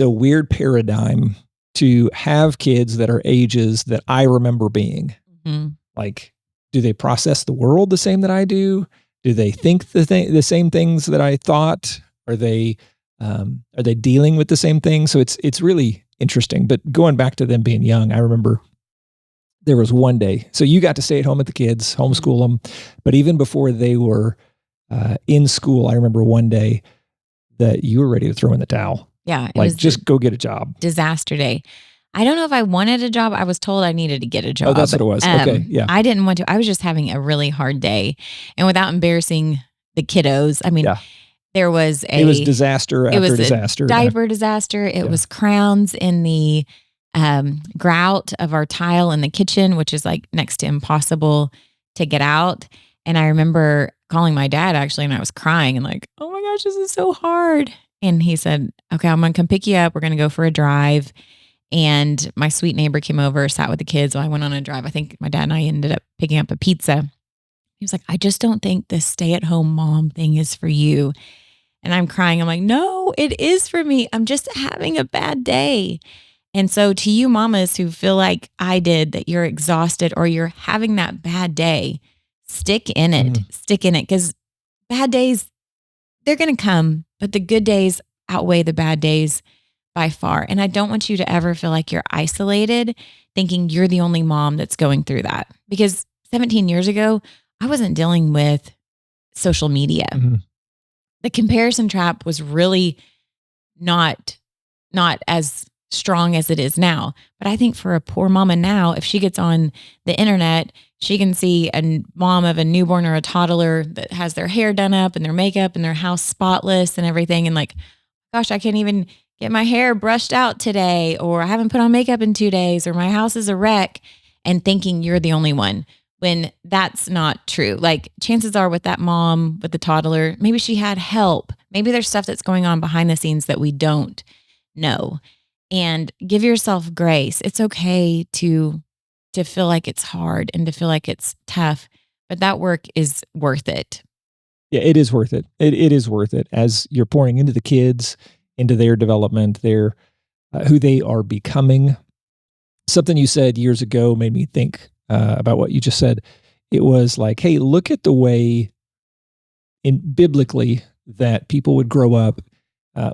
Speaker 1: weird paradigm to have kids that are ages that I remember being. Mm-hmm. Like, do they process the world the same that I do? Do they think the same things that I thought? Are they dealing with the same things? So it's really interesting. But going back to them being young, I remember there was one day. So you got to stay at home with the kids, homeschool them. But even before they were in school, I remember one day that you were ready to throw in the towel.
Speaker 2: Yeah.
Speaker 1: It was just go get a job.
Speaker 2: Disaster day. I don't know if I wanted a job. I was told I needed to get a job.
Speaker 1: Oh, that's what it was. Okay. Yeah.
Speaker 2: I didn't want to. I was just having a really hard day. And without embarrassing the kiddos, I mean, it was
Speaker 1: disaster after disaster.
Speaker 2: Diaper disaster. It was crowns in the grout of our tile in the kitchen, which is like next to impossible to get out. And I remember calling my dad actually, and I was crying and like, oh my gosh, this is so hard. And he said, okay, I'm going to come pick you up. We're going to go for a drive. And my sweet neighbor came over, sat with the kids while I went on a drive. I think my dad and I ended up picking up a pizza. He was like, I just don't think this stay-at-home mom thing is for you. And I'm crying. I'm like, no, it is for me. I'm just having a bad day. And so to you mamas who feel like I did, that you're exhausted or you're having that bad day, stick in it. Stick in it, because bad days, they're going to come, but the good days outweigh the bad days by far. And I don't want you to ever feel like you're isolated, thinking you're the only mom that's going through that. Because 17 years ago, I wasn't dealing with social media. Mm-hmm. The comparison trap was really not as strong as it is now. But I think for a poor mama now, if she gets on the internet, she can see a mom of a newborn or a toddler that has their hair done up and their makeup and their house spotless and everything. And like, gosh, I can't even get my hair brushed out today, or I haven't put on makeup in 2 days, or my house is a wreck, and thinking you're the only one, when that's not true. Like, chances are with that mom, with the toddler, maybe she had help. Maybe there's stuff that's going on behind the scenes that we don't know. And give yourself grace. It's okay to feel like it's hard and to feel like it's tough, but that work is worth it.
Speaker 1: Yeah, it is worth it. It is worth it as you're pouring into the kids, into their development, their who they are becoming. Something you said years ago made me think about what you just said. It was like, hey, look at the way biblically that people would grow up.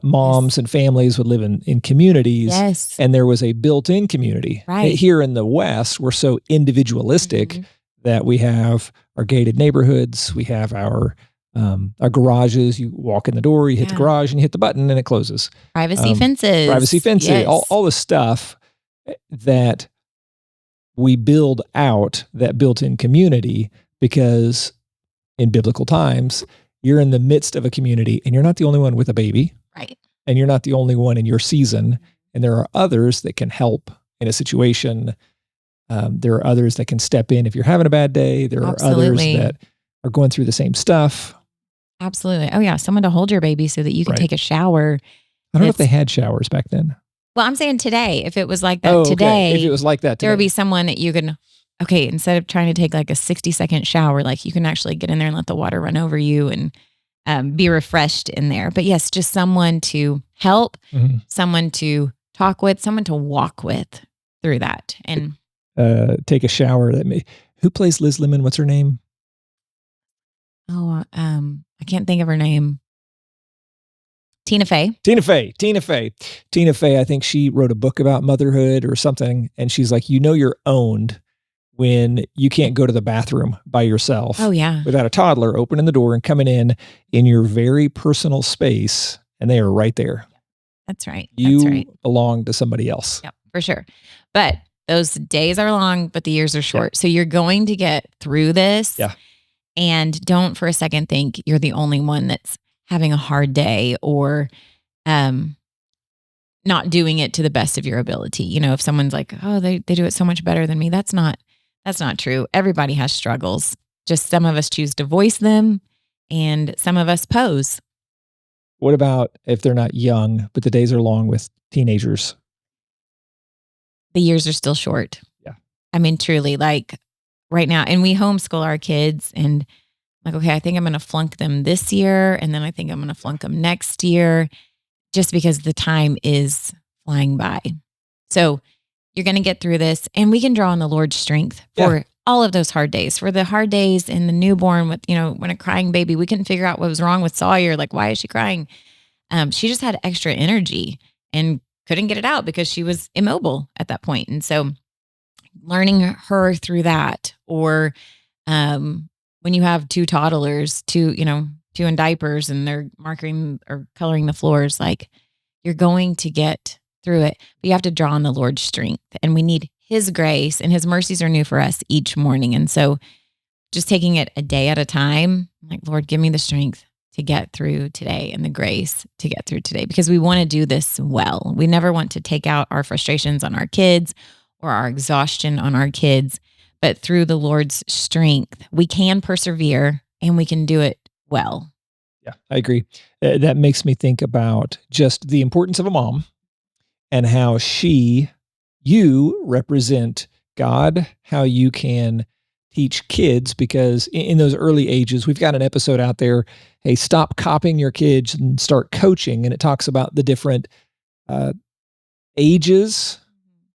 Speaker 1: Moms and families would live in communities, and there was a built-in community. Right. Here in the West, we're so individualistic that we have our gated neighborhoods, we have our garages. You walk in the door, you hit the garage, and you hit the button, and it closes.
Speaker 2: Privacy fences,
Speaker 1: all the stuff that we build out, that built-in community, because in biblical times, you're in the midst of a community, and you're not the only one with a baby.
Speaker 2: Right.
Speaker 1: And you're not the only one in your season. And there are others that can help in a situation. There are others that can step in if you're having a bad day. There are others that are going through the same stuff.
Speaker 2: Absolutely. Oh, yeah. Someone to hold your baby so that you can take a shower.
Speaker 1: I don't know if they had showers back then.
Speaker 2: Well, I'm saying today, if it was like that today.
Speaker 1: If it was like that today.
Speaker 2: There would be someone that you can, instead of trying to take like a 60-second shower, like you can actually get in there and let the water run over you and be refreshed in there. But yes, just someone to help, someone to talk with, someone to walk with through that. And
Speaker 1: take a shower. Who plays Liz Lemon? What's her name?
Speaker 2: Oh, I can't think of her name. Tina Fey.
Speaker 1: I think she wrote a book about motherhood or something. And she's like, you're owned when you can't go to the bathroom by yourself.
Speaker 2: Oh, yeah.
Speaker 1: Without a toddler opening the door and coming in your very personal space, and they are right there.
Speaker 2: That's right.
Speaker 1: You belong to somebody else.
Speaker 2: Yep, for sure. But those days are long, but the years are short. So you're going to get through this. Yeah. And don't for a second think you're the only one that's having a hard day or not doing it to the best of your ability. If someone's like, oh, they do it so much better than me. That's not true. Everybody has struggles. Just some of us choose to voice them and some of us pose.
Speaker 1: What about if they're not young, but the days are long with teenagers?
Speaker 2: the years are still short.
Speaker 1: Yeah.
Speaker 2: I mean, truly, like right now, and we homeschool our kids, and like, okay, I think I'm going to flunk them this year, and then I think I'm going to flunk them next year, just because the time is flying by. So you're going to get through this, and we can draw on the Lord's strength for all of those hard days, for the hard days in the newborn with, when a crying baby, we couldn't figure out what was wrong with Sawyer. Like, why is she crying? She just had extra energy and couldn't get it out because she was immobile at that point. And so learning her through that, or when you have two toddlers, two in diapers, and they're marking or coloring the floors, like, you're going to get through it, but you have to draw on the Lord's strength, and we need his grace, and his mercies are new for us each morning. And so just taking it a day at a time, like, Lord, give me the strength to get through today and the grace to get through today, because we want to do this well. We never want to take out our frustrations on our kids or our exhaustion on our kids, but through the Lord's strength, we can persevere and we can do it well.
Speaker 1: Yeah, I agree. That makes me think about just the importance of a mom and how you represent God, how you can teach kids, because in those early ages, we've got an episode out there, hey, stop copying your kids and start coaching. And it talks about the different ages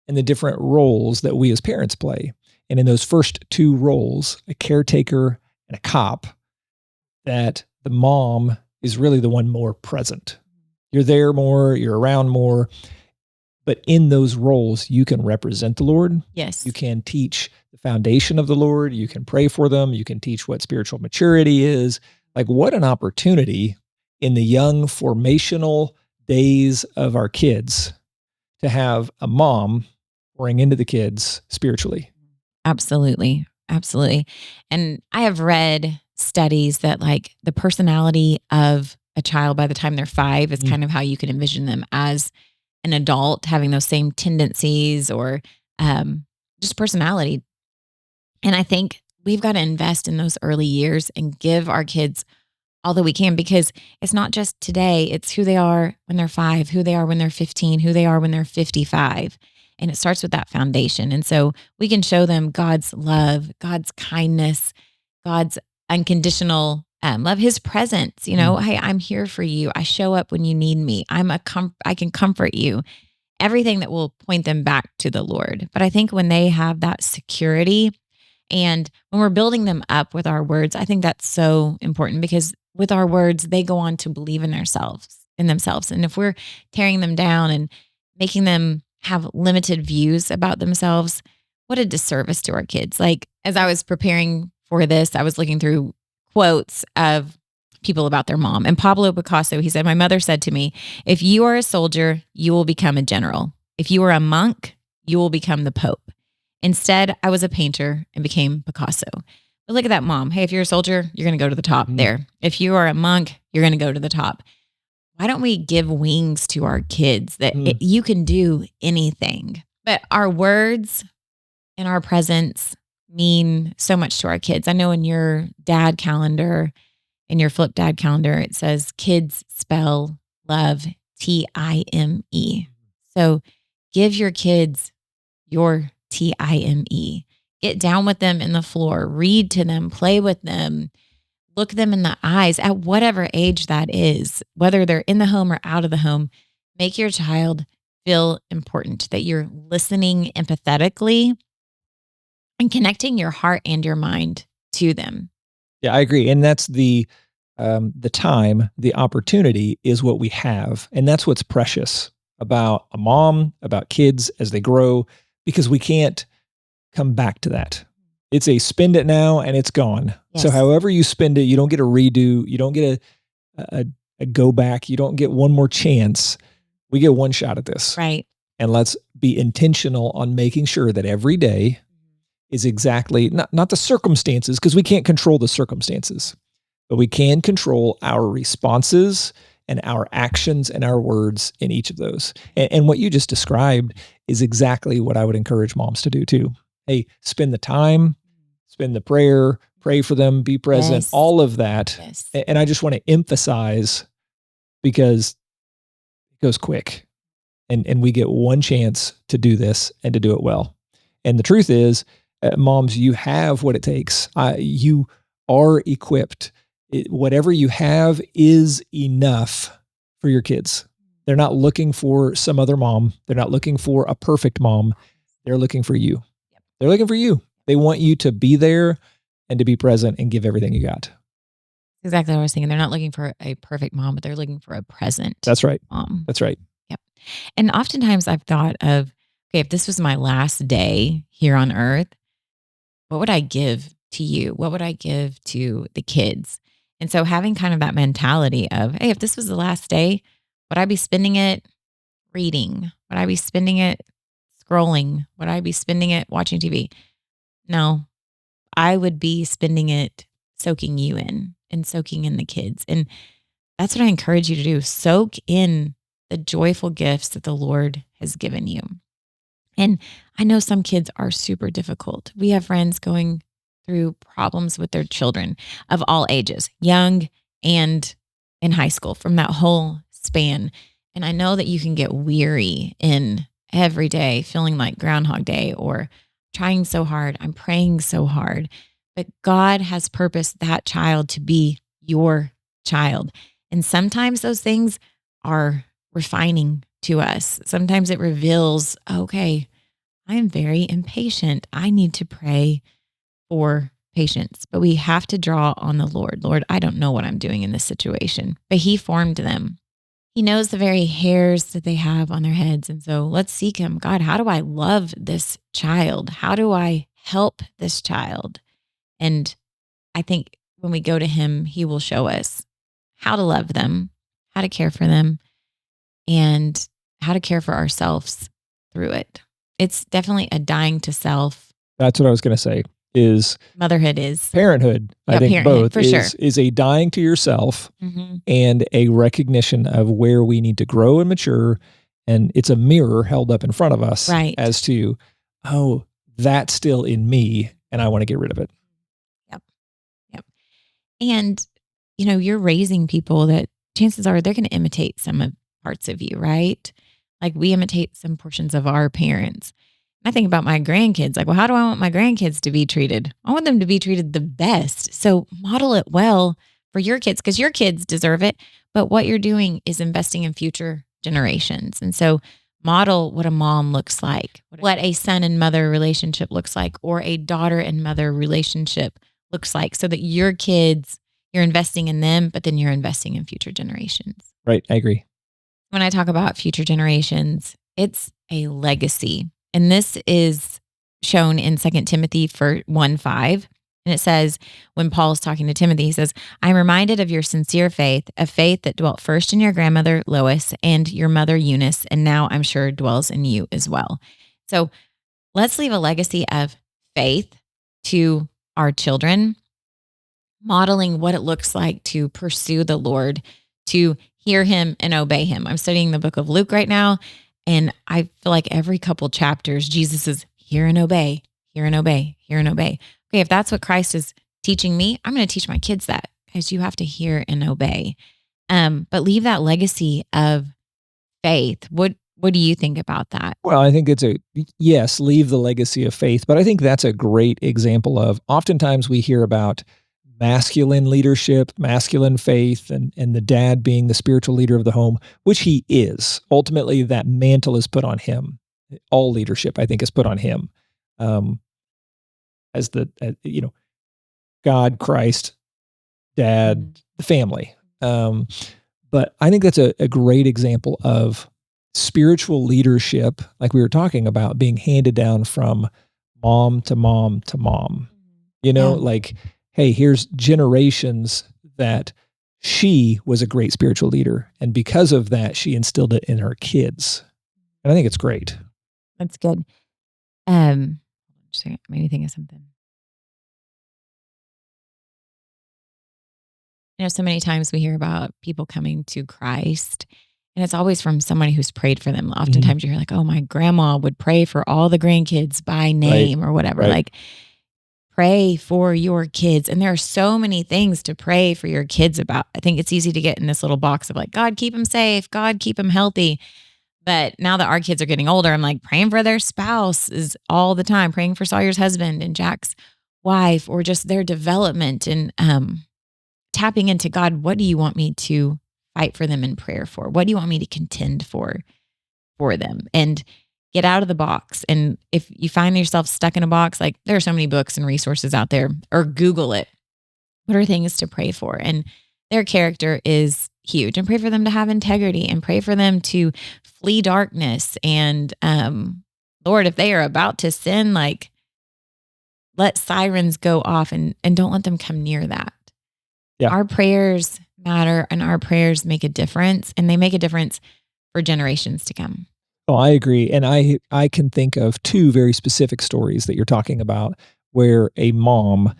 Speaker 1: and the different roles that we as parents play. And in those first two roles, a caretaker and a cop, that the mom is really the one more present. You're there more, you're around more. But in those roles, you can represent the Lord.
Speaker 2: Yes.
Speaker 1: You can teach the foundation of the Lord. You can pray for them. You can teach what spiritual maturity is. Like, what an opportunity in the young formational days of our kids to have a mom pouring into the kids spiritually.
Speaker 2: Absolutely. Absolutely. And I have read studies that, like, the personality of a child by the time they're 5 is kind of how you can envision them as an adult, having those same tendencies, or just personality. And I think we've got to invest in those early years and give our kids all that we can, because it's not just today, it's who they are when they're 5, who they are when they're 15, who they are when they're 55. And it starts with that foundation. And so we can show them God's love, God's kindness, God's unconditional love, his presence. Hey, I'm here for you. I show up when you need me. I can comfort you. Everything that will point them back to the Lord. But I think when they have that security, and when we're building them up with our words, I think that's so important, because with our words, they go on to believe in themselves. And if we're tearing them down and making them have limited views about themselves, what a disservice to our kids. Like, as I was preparing for this, I was looking through quotes of people about their mom. And Pablo Picasso, he said, "My mother said to me, if you are a soldier, you will become a general. If you are a monk, you will become the Pope. Instead, I was a painter and became Picasso." But look at that mom. Hey, if you're a soldier, you're going to go to the top there. If you are a monk, you're going to go to the top. Why don't we give wings to our kids that you can do anything? But our words and our presence mean so much to our kids. I know in your dad calendar, in your flip dad calendar, it says kids spell love Time. So give your kids your Time. Get down with them in the floor, read to them, play with them, look them in the eyes at whatever age that is, whether they're in the home or out of the home. Make your child feel important, that you're listening empathetically and connecting your heart and your mind to them.
Speaker 1: Yeah, I agree. And that's the time, the opportunity is what we have. And that's what's precious about a mom, about kids as they grow, because we can't come back to that. It's a spend it now and it's gone.
Speaker 2: Yes.
Speaker 1: So however you spend it, you don't get a redo. You don't get a go back. You don't get one more chance. We get one shot at this.
Speaker 2: Right.
Speaker 1: And let's be intentional on making sure that every day is exactly, not the circumstances, because we can't control the circumstances, but we can control our responses and our actions and our words in each of those. And what you just described is exactly what I would encourage moms to do too. Hey, spend the time, spend the prayer, pray for them, be present, all of that.
Speaker 2: Yes.
Speaker 1: And I just want to emphasize, because it goes quick. And we get one chance to do this and to do it well. And the truth is, moms, you have what it takes. You are equipped. Whatever you have is enough for your kids. They're not looking for some other mom. They're not looking for a perfect mom. They're looking for you. They're looking for you. They want you to be there and to be present and give everything you got.
Speaker 2: Exactly what I was thinking. They're not looking for a perfect mom, but they're looking for a present
Speaker 1: That's right.
Speaker 2: mom.
Speaker 1: That's right.
Speaker 2: Yep. And oftentimes I've thought of, okay, if this was my last day here on earth, what would I give to you? What would I give to the kids? And so having kind of that mentality of, hey, if this was the last day, would I be spending it reading? Would I be spending it scrolling? Would I be spending it watching TV? No, I would be spending it soaking you in and soaking in the kids. And that's what I encourage you to do. Soak in the joyful gifts that the Lord has given you. And I know some kids are super difficult. We have friends going through problems with their children of all ages, young and in high school, from that whole span. And I know that you can get weary in every day, feeling like Groundhog Day, or trying so hard, I'm praying so hard. But God has purposed that child to be your child. And sometimes those things are refining to us. Sometimes it reveals, okay, I am very impatient. I need to pray for patience. But we have to draw on the Lord. Lord, I don't know what I'm doing in this situation, but He formed them. He knows the very hairs that they have on their heads. And so let's seek Him. God, how do I love this child? How do I help this child? And I think when we go to Him, He will show us how to love them, how to care for them, and how to care for ourselves through it. It's definitely a dying to self.
Speaker 1: That's what I was going to say. Is
Speaker 2: motherhood is
Speaker 1: parenthood.
Speaker 2: Yeah,
Speaker 1: I think
Speaker 2: parenthood,
Speaker 1: both
Speaker 2: for sure.
Speaker 1: is a dying to yourself
Speaker 2: Mm-hmm.
Speaker 1: and a recognition of where we need to grow and mature. And it's a mirror held up in front of us,
Speaker 2: Right.
Speaker 1: as to, oh, that's still in me, and I want to get rid of it.
Speaker 2: Yep. And, you're raising people that chances are they're going to imitate some of parts of you, right? Like we imitate some portions of our parents. I think about my grandkids, like, well, how do I want my grandkids to be treated? I want them to be treated the best. So model it well for your kids, because your kids deserve it. But what you're doing is investing in future generations. And so model what a mom looks like, what a son and mother relationship looks like, or a daughter and mother relationship looks like, so that your kids, you're investing in them, but then you're investing in future generations.
Speaker 1: Right. I agree.
Speaker 2: When I talk about future generations, it's a legacy. And this is shown in 2 Timothy 1:5. And it says, when Paul's talking to Timothy, he says, I'm reminded of your sincere faith, a faith that dwelt first in your grandmother Lois and your mother Eunice, and now I'm sure dwells in you as well. So let's leave a legacy of faith to our children, modeling what it looks like to pursue the Lord, to hear Him and obey Him. I'm studying the book of Luke right now, and I feel like every couple chapters, Jesus is hear and obey, hear and obey, hear and obey. Okay, if that's what Christ is teaching me, I'm going to teach my kids that, because you have to hear and obey. But leave that legacy of faith. What do you think about that?
Speaker 1: Well, I think yes, leave the legacy of faith, but I think that's a great example of, oftentimes we hear about masculine leadership, masculine faith, and the dad being the spiritual leader of the home, which he is. Ultimately, that mantle is put on him. All leadership, I think, is put on him, as God, Christ, dad, the family. But I think that's a great example of spiritual leadership, like we were talking about, being handed down from mom to mom to mom. Like, hey, here's generations that she was a great spiritual leader. And because of that, she instilled it in her kids. And I think it's great.
Speaker 2: That's good. Made me think of something. So many times we hear about people coming to Christ, and it's always from somebody who's prayed for them. Oftentimes you hear like, oh, my grandma would pray for all the grandkids by name or whatever.
Speaker 1: Right.
Speaker 2: Like, pray for your kids. And there are so many things to pray for your kids about. I think it's easy to get in this little box of like, God, keep them safe. God, keep them healthy. But now that our kids are getting older, I'm like praying for their spouse is all the time, praying for Sawyer's husband and Jack's wife, or just their development and tapping into God. What do you want me to fight for them in prayer for? What do you want me to contend for them? And get out of the box. And if you find yourself stuck in a box, like there are so many books and resources out there, or Google it. What are things to pray for? And their character is huge, and pray for them to have integrity, and pray for them to flee darkness. And Lord, if they are about to sin, like let sirens go off and don't let them come near that.
Speaker 1: Yeah.
Speaker 2: Our prayers matter, and our prayers make a difference, and they make a difference for generations to come.
Speaker 1: Oh, I agree. And I can think of two very specific stories that you're talking about where a mom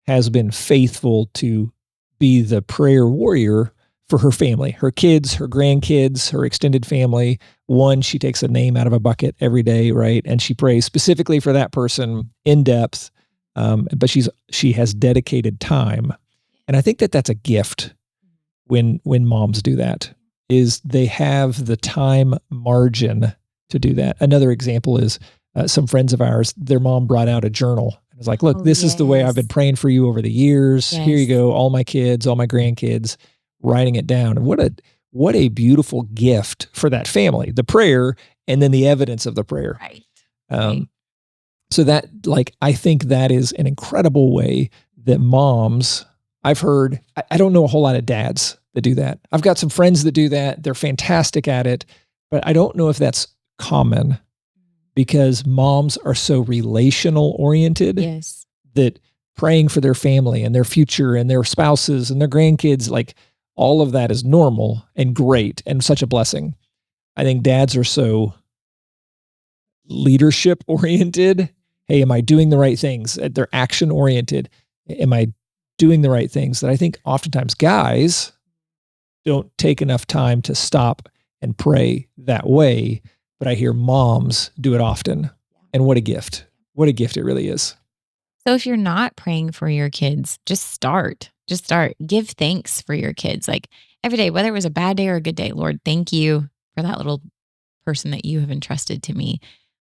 Speaker 1: has been faithful to be the prayer warrior for her family, her kids, her grandkids, her extended family. One, she takes a name out of a bucket every day, right? And she prays specifically for that person in depth. But she has dedicated time. And I think that that's a gift when moms do that, is they have the time margin to do that. Another example is some friends of ours, their mom brought out a journal. It was like, look, this is the way I've been praying for you over the years.
Speaker 2: Yes.
Speaker 1: Here you go. All my kids, all my grandkids, writing it down. And what a beautiful gift for that family, the prayer and then the evidence of the prayer.
Speaker 2: Right.
Speaker 1: So that, like, I think that is an incredible way that moms, I've heard, I don't know a whole lot of dads that do that. I've got some friends that do that. They're fantastic at it, but I don't know if that's common because moms are so relational oriented.
Speaker 2: Yes.
Speaker 1: That praying for their family and their future and their spouses and their grandkids, like all of that is normal and great and such a blessing. I think dads are so leadership oriented. Hey, am I doing the right things? They're action oriented. Am I doing the right things? That I think oftentimes guys don't take enough time to stop and pray that way. But I hear moms do it often. And what a gift. What a gift it really is.
Speaker 2: So if you're not praying for your kids, just start. Just start. Give thanks for your kids. Like every day, whether it was a bad day or a good day, Lord, thank you for that little person that you have entrusted to me.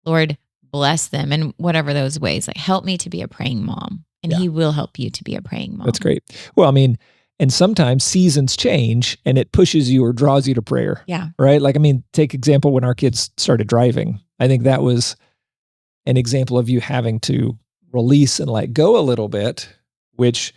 Speaker 2: Lord, bless them in whatever those ways. Like help me to be a praying mom. And He will help you to be a praying mom.
Speaker 1: That's great. Well, I mean, and sometimes seasons change and it pushes you or draws you to prayer.
Speaker 2: Yeah.
Speaker 1: Right? Like, I mean, take example when our kids started driving. I think that was an example of you having to release and let go a little bit, which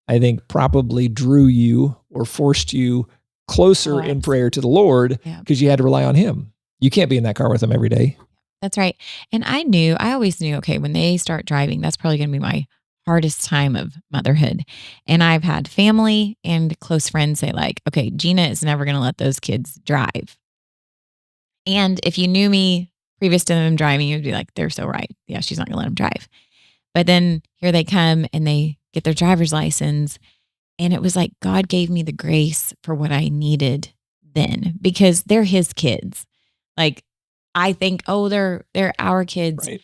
Speaker 1: I think probably drew you or forced you closer in prayer to the Lord because you had to rely on Him. You can't be in that car with Him every day.
Speaker 2: That's right. And I always knew, okay, when they start driving, that's probably going to be my hardest time of motherhood. And I've had family and close friends say like, okay, Gina is never going to let those kids drive. And if you knew me previous to them driving, you'd be like, they're so right. Yeah, she's not going to let them drive. But then here they come and they get their driver's license. And it was like, God gave me the grace for what I needed then because they're His kids. Like I think, oh, they're our kids.
Speaker 1: Right.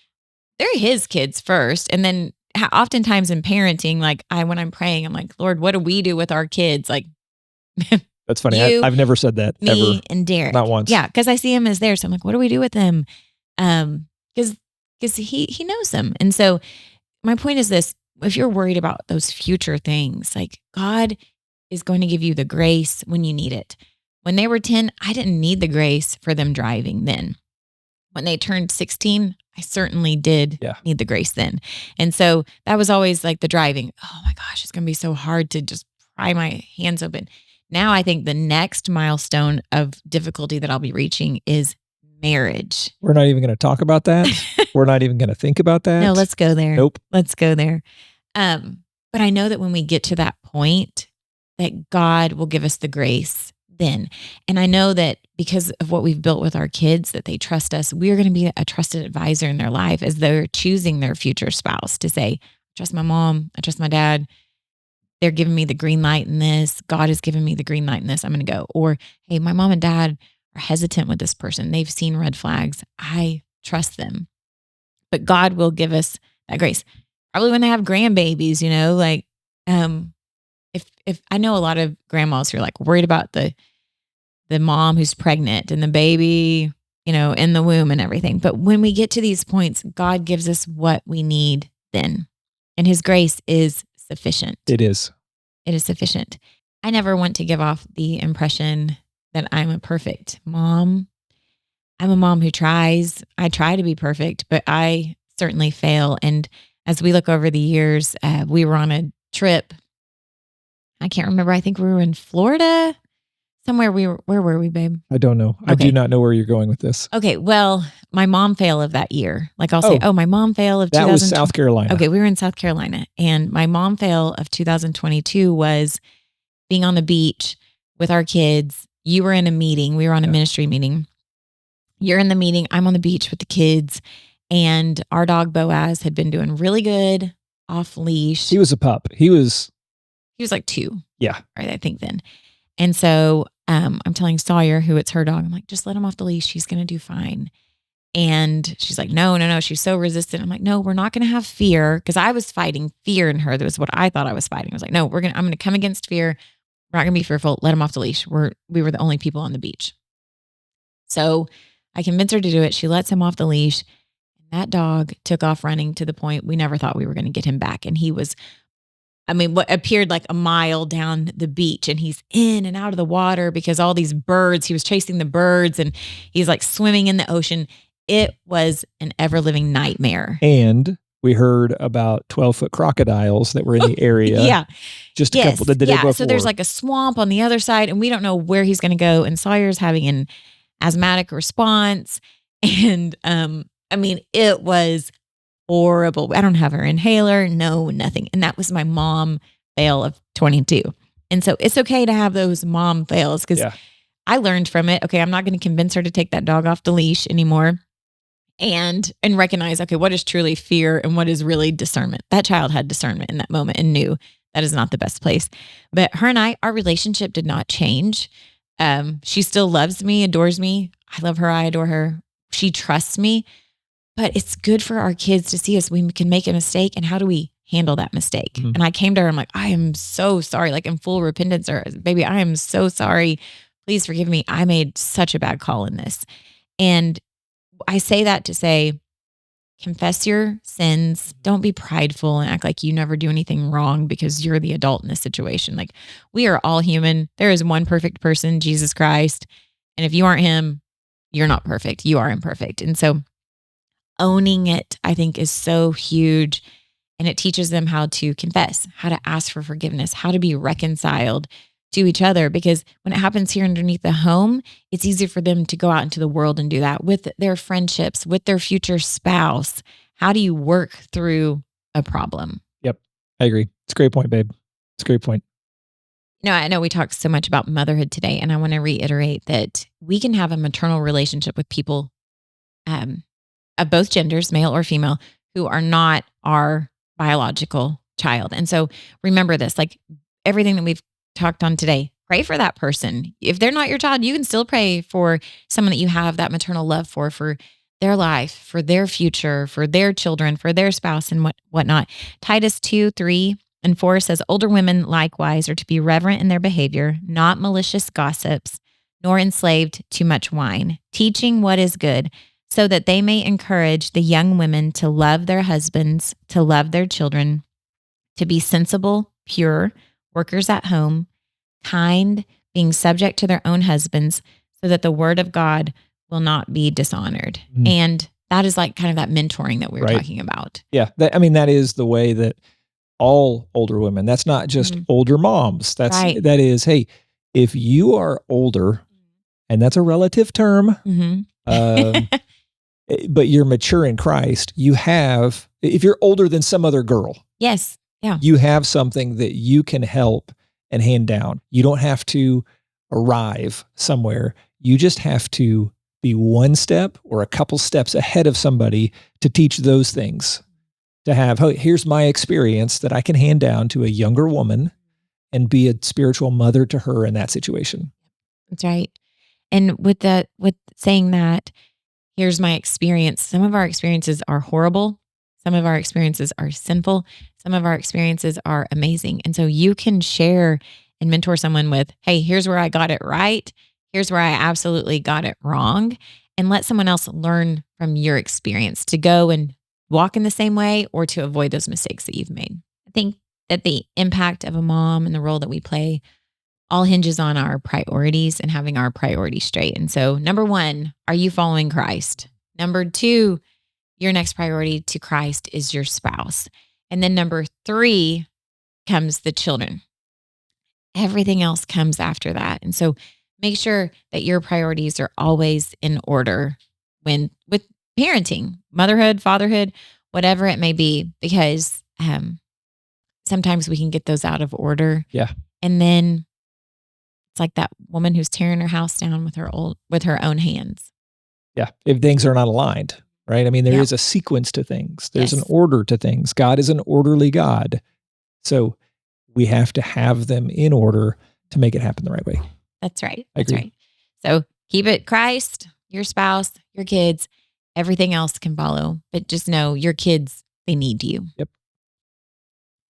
Speaker 2: They're His kids first. And then oftentimes in parenting, like when I'm praying, I'm like, Lord, what do we do with our kids? Like,
Speaker 1: that's funny. I've never said that
Speaker 2: me
Speaker 1: ever.
Speaker 2: And Derek.
Speaker 1: Not once.
Speaker 2: Yeah. Cause I see him as there. So I'm like, what do we do with them? Cause he knows them. And so my point is this, if you're worried about those future things, like God is going to give you the grace when you need it. When they were 10, I didn't need the grace for them driving then. When they turned 16, I certainly did need the grace then. And so that was always like the driving. Oh my gosh, it's going to be so hard to just pry my hands open. Now I think the next milestone of difficulty that I'll be reaching is marriage.
Speaker 1: We're not even going to talk about that. We're not even going to think about that.
Speaker 2: No, let's go there.
Speaker 1: Nope.
Speaker 2: Let's go there. But I know that when we get to that point, that God will give us the grace then. And I know that because of what we've built with our kids, that they trust us, we're going to be a trusted advisor in their life as they're choosing their future spouse to say, I trust my mom, I trust my dad. They're giving me the green light in this. God has given me the green light in this. I'm going to go. Or, hey, my mom and dad are hesitant with this person. They've seen red flags. I trust them. But God will give us that grace. Probably when they have grandbabies, like if I know a lot of grandmas who are like worried about the mom who's pregnant and the baby in the womb and everything. But when we get to these points, God gives us what we need then. And his grace is sufficient.
Speaker 1: It is.
Speaker 2: It is sufficient. I never want to give off the impression that I'm a perfect mom. I'm a mom who tries. I try to be perfect, but I certainly fail. And as we look over the years, we were on a trip. I can't remember. I think we were in Florida. Somewhere where were we, babe?
Speaker 1: I don't know. I do not know where you're going with this.
Speaker 2: Okay. Well, my mom fail of that year. Like I'll say, my mom fail of 2000.
Speaker 1: That was South Carolina.
Speaker 2: Okay. We were in South Carolina, and my mom fail of 2022 was being on the beach with our kids. You were in a meeting. We were on a ministry meeting. You're in the meeting. I'm on the beach with the kids, and our dog Boaz had been doing really good off leash.
Speaker 1: He was a pup. He was
Speaker 2: like 2.
Speaker 1: Yeah.
Speaker 2: Right. I think then. And so I'm telling Sawyer, who it's her dog, I'm like, just let him off the leash. He's going to do fine. And she's like, no. She's so resistant. I'm like, no, we're not going to have fear. Because I was fighting fear in her. That was what I thought I was fighting. I was like, no, I'm going to come against fear. We're not going to be fearful. Let him off the leash. We were the only people on the beach. So I convinced her to do it. She lets him off the leash. And that dog took off running to the point we never thought we were going to get him back. And he was, what appeared like a mile down the beach, and he's in and out of the water because all these birds, he was chasing the birds, and he's like swimming in the ocean. It was an ever living nightmare.
Speaker 1: And we heard about 12-foot crocodiles that were in the area.
Speaker 2: Yeah.
Speaker 1: Just a couple the day before.
Speaker 2: So there's like a swamp on the other side, and we don't know where he's going to go. And Sawyer's having an asthmatic response. And it was horrible. I don't have her inhaler. No, nothing. And that was my mom fail of 22. And so it's okay to have those mom fails, because I learned from it. Okay, I'm not going to convince her to take that dog off the leash anymore. And recognize, okay, what is truly fear and what is really discernment? That child had discernment in that moment and knew that is not the best place. But her and I, our relationship did not change. She still loves me, adores me. I love her. I adore her. She trusts me. But it's good for our kids to see us. We can make a mistake, and how do we handle that mistake? Mm-hmm. And I came to her, I'm like, I am so sorry, like in full repentance, or baby, I am so sorry. Please forgive me. I made such a bad call in this. And I say that to say, confess your sins. Don't be prideful and act like you never do anything wrong because you're the adult in this situation. Like, we are all human. There is one perfect person, Jesus Christ. And if you aren't him, you're not perfect. You are imperfect. And so owning it, I think, is so huge. And it teaches them how to confess, how to ask for forgiveness, how to be reconciled to each other. Because when it happens here underneath the home, it's easy for them to go out into the world and do that with their friendships, with their future spouse. How do you work through a problem?
Speaker 1: Yep, I agree. It's a great point, babe. It's a great point.
Speaker 2: I know we talked so much about motherhood today, and I want to reiterate that we can have a maternal relationship with people of both genders, male or female, who are not our biological child. And so remember this, like everything that we've talked on today, pray for that person. If they're not your child, you can still pray for someone that you have that maternal love for their life, for their future, for their children, for their spouse, and whatnot. Titus 2:3-4 says, older women likewise are to be reverent in their behavior, not malicious gossips, nor enslaved to much wine, teaching what is good, so that they may encourage the young women to love their husbands, to love their children, to be sensible, pure, workers at home, kind, being subject to their own husbands, so that the word of God will not be dishonored. Mm. And that is like kind of that mentoring that we were talking about.
Speaker 1: Yeah. That is the way that all older women, that's not just older moms. That is, hey, if you are older, and that's a relative term, but you're mature in Christ, if you're older than some other girl,
Speaker 2: yes, yeah,
Speaker 1: you have something that you can help and hand down. You don't have to arrive somewhere. You just have to be one step or a couple steps ahead of somebody to teach those things. To have, oh, here's my experience that I can hand down to a younger woman and be a spiritual mother to her in that situation.
Speaker 2: That's right. And with saying that, here's my experience. Some of our experiences are horrible. Some of our experiences are sinful. Some of our experiences are amazing. And so you can share and mentor someone with, hey, here's where I got it right. Here's where I absolutely got it wrong. and let someone else learn from your experience to go and walk in the same way or to avoid those mistakes that you've made. I think that the impact of a mom and the role that we play all hinges on our priorities and having our priorities straight. And so, number one, are you following Christ? Number two, your next priority to Christ is your spouse. And then number three comes the children. Everything else comes after that. And so make sure that your priorities are always in order with parenting, motherhood, fatherhood, whatever it may be, because sometimes we can get those out of order.
Speaker 1: Yeah.
Speaker 2: And then it's like that woman who's tearing her house down with her own hands.
Speaker 1: Yeah. If things are not aligned, right? I mean, there is a sequence to things. There's an order to things. God is an orderly God. So we have to have them in order to make it happen the right way.
Speaker 2: That's right.
Speaker 1: That's
Speaker 2: right. So keep it Christ, your spouse, your kids, everything else can follow. But just know your kids, they need you.
Speaker 1: Yep.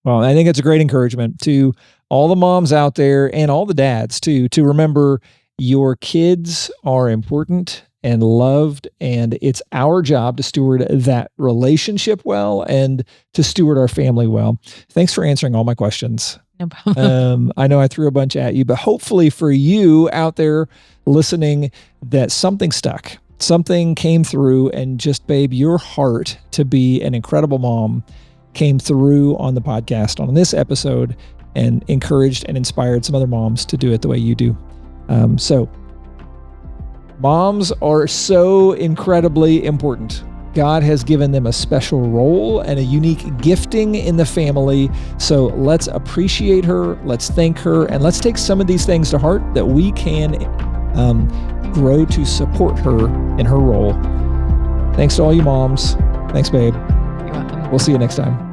Speaker 1: Well, I think it's a great encouragement to all the moms out there and all the dads too, to remember your kids are important and loved, and it's our job to steward that relationship well and to steward our family well. Thanks for answering all my questions.
Speaker 2: No problem.
Speaker 1: I know I threw a bunch at you, but hopefully for you out there listening, that something stuck, something came through, and just, babe, your heart to be an incredible mom came through on the podcast on this episode and encouraged and inspired some other moms to do it the way you do. So moms are so incredibly important. God has given them a special role and a unique gifting in the family. So let's appreciate her, let's thank her, and let's take some of these things to heart that we can grow to support her in her role. Thanks to all you moms. Thanks, babe.
Speaker 2: You're welcome.
Speaker 1: We'll see you next time.